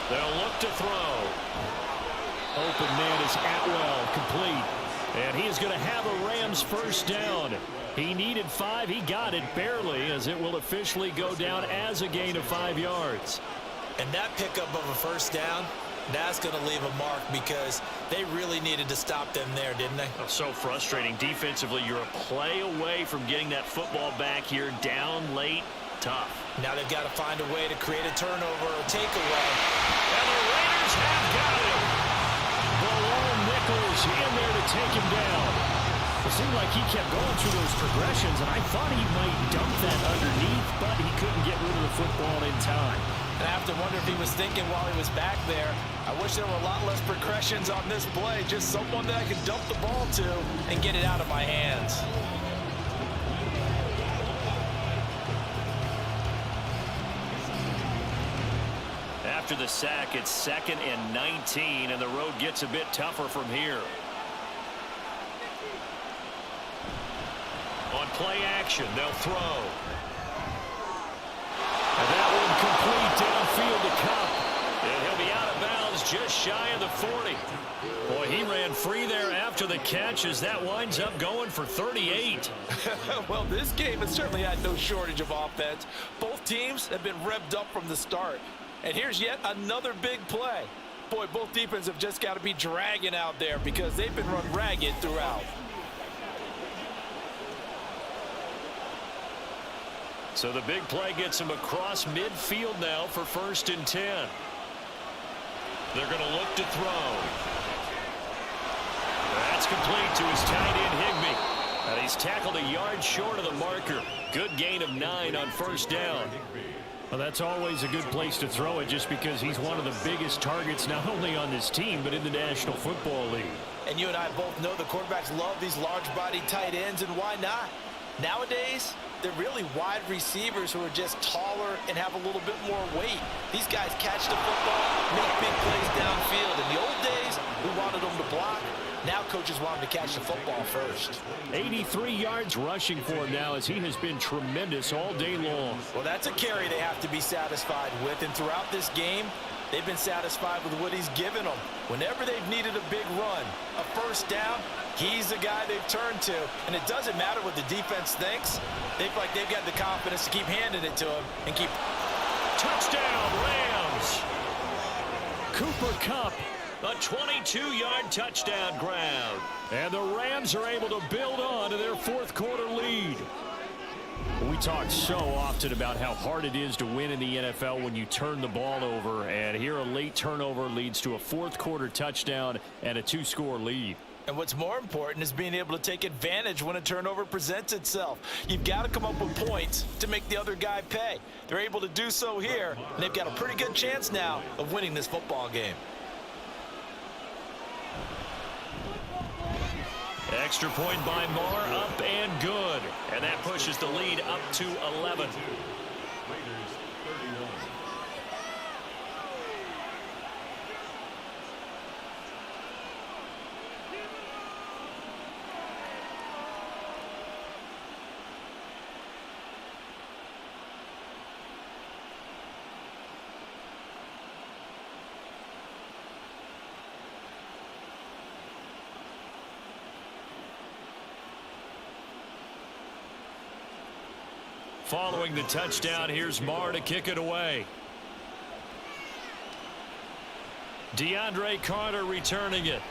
They'll look to throw. Open man is Atwell, complete. And he is going to have a Rams first down. He needed 5. He got it barely as it will officially go down as a gain of 5 yards. And that pickup of a first down, that's going to leave a mark because they really needed to stop them there, didn't they? Oh, so frustrating. Defensively, you're a play away from getting that football back here down late. Tough. Now they've got to find a way to create a turnover or takeaway. And the Raiders have got him. Balone Nichols in there to take him down. It seemed like he kept going through those progressions, and I thought he might dump that underneath, but he couldn't get rid of the football in time. And I have to wonder if he was thinking while he was back there, I wish there were a lot less progressions on this play, just someone that I could dump the ball to and get it out of my hands. After the sack, it's 2nd and 19, and the road gets a bit tougher from here. On play action, they'll throw. And that one complete downfield to Kupp. And he'll be out of bounds just shy of the 40. Boy, he ran free there after the catch as that winds up going for 38. Well, this game has certainly had no shortage of offense. Both teams have been revved up from the start. And here's yet another big play. Boy, both defenses have just got to be dragging out there because they've been run ragged throughout. So the big play gets him across midfield now for 1st and 10. They're going to look to throw. That's complete to his tight end, Higbee. And he's tackled a yard short of the marker. Good gain of 9 on 1st down. Well, that's always a good place to throw it just because he's one of the biggest targets not only on this team but in the National Football League. And you and I both know the quarterbacks love these large-bodied tight ends, and why not? Nowadays, they're really wide receivers who are just taller and have a little bit more weight. These guys catch the football, make big plays downfield. In the old days, we wanted them to block. Now coaches want him to catch the football first. 83 yards rushing for him now as he has been tremendous all day long. Well, that's a carry they have to be satisfied with. And throughout this game, they've been satisfied with what he's given them. Whenever they've needed a big run, a first down, he's the guy they've turned to. And it doesn't matter what the defense thinks. They feel like they've got the confidence to keep handing it to him and keep. Touchdown, Rams. Cooper Kupp. A 22-yard touchdown grab. And the Rams are able to build on to their 4th quarter lead. We talk so often about how hard it is to win in the NFL when you turn the ball over. And here a late turnover leads to a 4th quarter touchdown and a 2-score lead. And what's more important is being able to take advantage when a turnover presents itself. You've got to come up with points to make the other guy pay. They're able to do so here, and they've got a pretty good chance now of winning this football game. Extra point by Marr, up and good. And that pushes the lead up to 11. Following the touchdown, here's Marr to kick it away. DeAndre Carter returning it.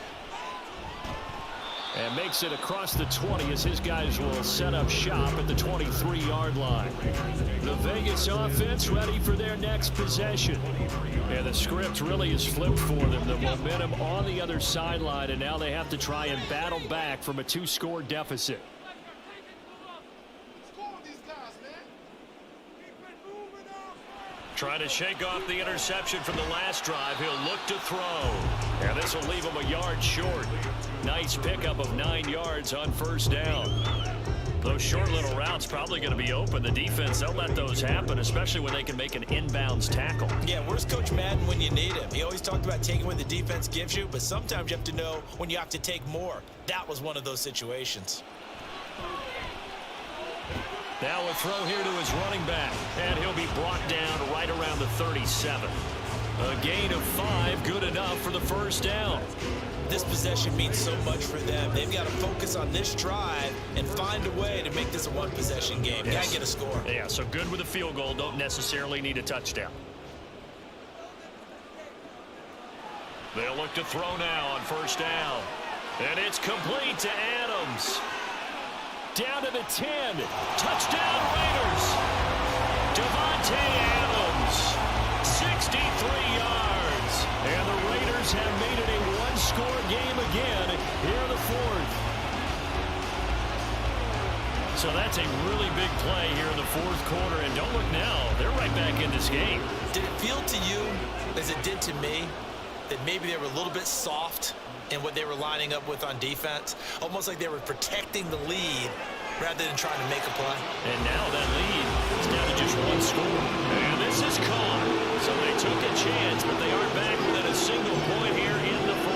And makes it across the 20 as his guys will set up shop at the 23-yard line. The Vegas offense ready for their next possession. And the script really is flipped for them. The momentum on the other sideline, and now they have to try and battle back from a 2-score deficit. Trying to shake off the interception from the last drive. He'll look to throw. And this will leave him a yard short. Nice pickup of 9 yards on first down. Those short little routes probably going to be open. The defense, they'll let those happen, especially when they can make an inbounds tackle. Yeah, where's Coach Madden when you need him? He always talked about taking what the defense gives you, but sometimes you have to know when you have to take more. That was one of those situations. Now a throw here to his running back, and he'll be brought down right around the 37. A gain of 5, good enough for the first down. This possession means so much for them. They've got to focus on this drive and find a way to make this a one-possession game. Yes. Got to get a score. Yeah, so good with a field goal. Don't necessarily need a touchdown. They'll look to throw now on first down. And it's complete to Adams. Down to the 10. Touchdown Raiders. Devontae Adams. 63 yards. And the Raiders have made it a one-score game again here in the fourth. So that's a really big play here in the fourth quarter. And don't look now. They're right back in this game. Did it feel to you, as it did to me, that maybe they were a little bit soft in what they were lining up with on defense? Almost like they were protecting the lead rather than trying to make a play. And now that lead is down to just one score. And this is caught. So they took a chance, but they aren't back within a single point here in the fourth.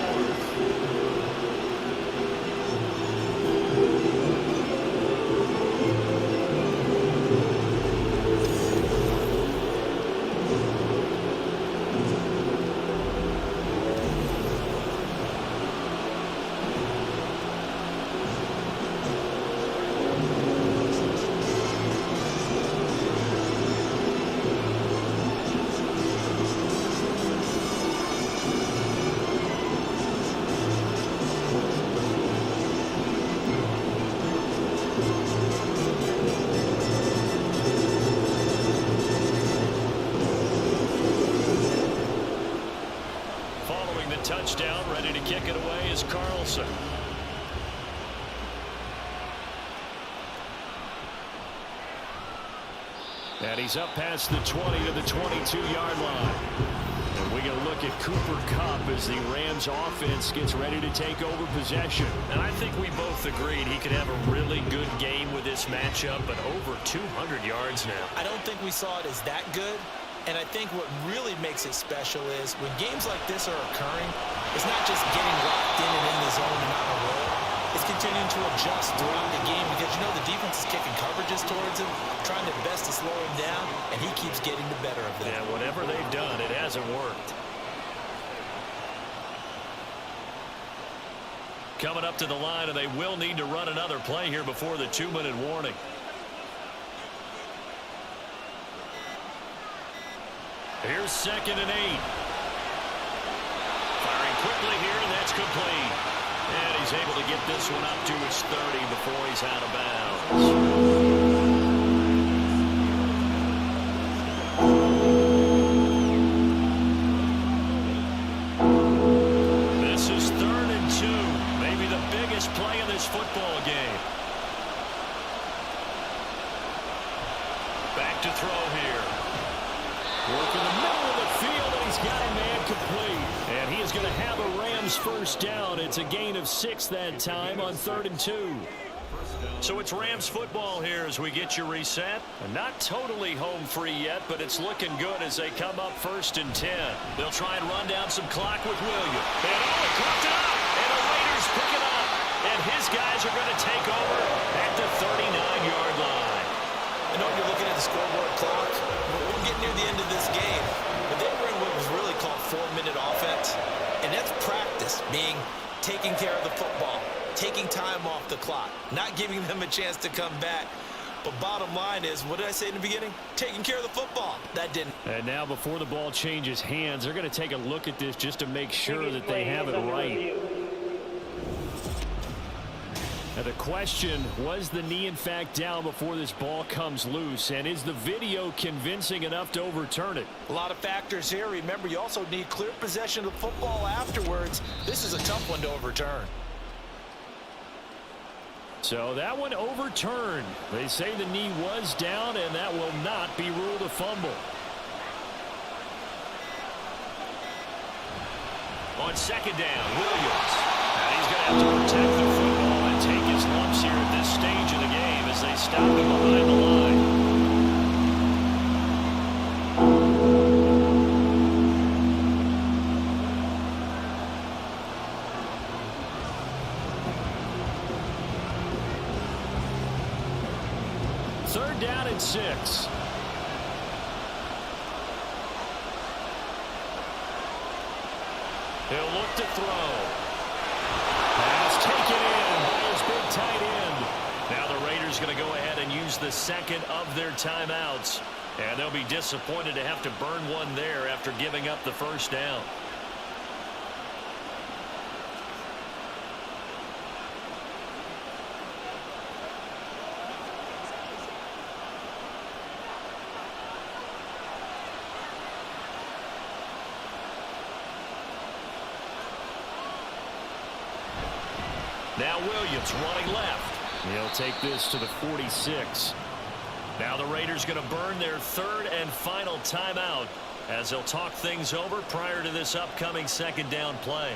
Touchdown, ready to kick it away is Carlson. And he's up past the 20 to the 22-yard line. And we're going to look at Cooper Kupp as the Rams offense gets ready to take over possession. And I think we both agreed he could have a really good game with this matchup, but over 200 yards now. I don't think we saw it as that good. And I think what really makes it special is when games like this are occurring, it's not just getting locked in and in the zone and on a roll. It's continuing to adjust throughout the game because, you know, the defense is kicking coverages towards him, trying their best to slow him down, and he keeps getting the better of them. Yeah, whatever they've done, it hasn't worked. Coming up to the line, and they will need to run another play here before the 2-minute warning. Here's 2nd and 8. Firing quickly here, and that's complete. And he's able to get this one up to his 30 before he's out of bounds. This is 3rd and 2. Maybe the biggest play in this football game. Back to throw here. Work in the middle of the field, and he's got a man complete. And he is going to have a Rams first down. It's a gain of 6 that time on 3rd and 2. So it's Rams football here as we get you reset. And not totally home free yet, but it's looking good as they come up 1st and 10. They'll try and run down some clock with Williams. And cooked it up, and the Raiders pick it up. And his guys are going to take over at the 39-yard line. I know you're looking at the scoreboard clock. We're getting near the end of this game, but they were in what was really called 4-minute offense, and that's practice, meaning taking care of the football, taking time off the clock, not giving them a chance to come back. But bottom line is, what did I say in the beginning? Taking care of the football. That didn't. And now before the ball changes hands, they're going to take a look at this just to make sure that they have it right. Now the question, was the knee in fact down before this ball comes loose? And is the video convincing enough to overturn it? A lot of factors here. Remember, you also need clear possession of the football afterwards. This is a tough one to overturn. So that one overturned. They say the knee was down, and that will not be ruled a fumble. On second down, Williams. Now he's going to have to protect the football and take his lumps here at this stage of the game as they stop him behind the line. Third down and 6. He'll look to throw. Pass taken in by his big tight end. Now the Raiders going to go ahead and use the second of their timeouts. And they'll be disappointed to have to burn one there after giving up the first down. Now Williams running left. He'll take this to the 46. Now the Raiders going to burn their third and final timeout as they'll talk things over prior to this upcoming second down play.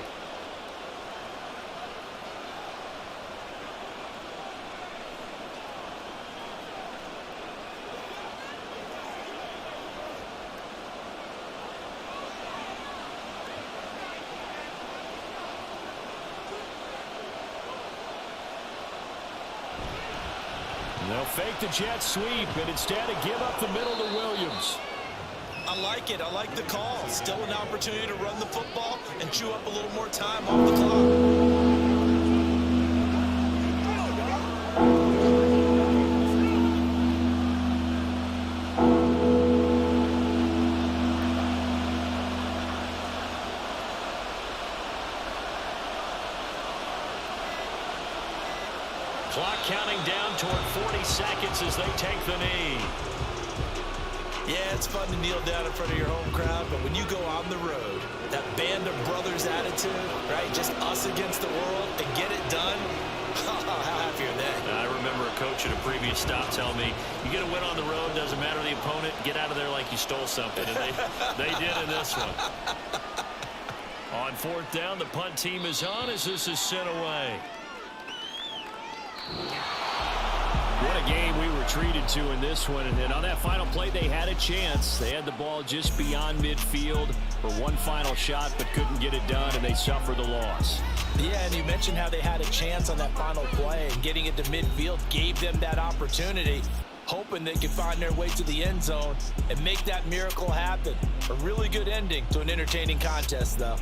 They'll fake the jet sweep and instead give up the middle to Williams. I like it. I like the call. Still an opportunity to run the football and chew up a little more time off the clock. Clock counting down toward 40 seconds as they take the knee. Yeah, it's fun to kneel down in front of your home crowd, but when you go on the road, that band of brothers attitude, right, just us against the world, and get it done, how happy are they? I remember a coach at a previous stop telling me, you get a win on the road, doesn't matter the opponent, get out of there like you stole something, and they did in this one. On fourth down, the punt team is on as this is sent away. What a game we were treated to in this one. And on that final play, they had a chance. They had the ball just beyond midfield for one final shot, but couldn't get it done, and they suffered the loss. Yeah, and you mentioned how they had a chance on that final play, and getting it to midfield gave them that opportunity, hoping they could find their way to the end zone and make that miracle happen. A really good ending to an entertaining contest, though.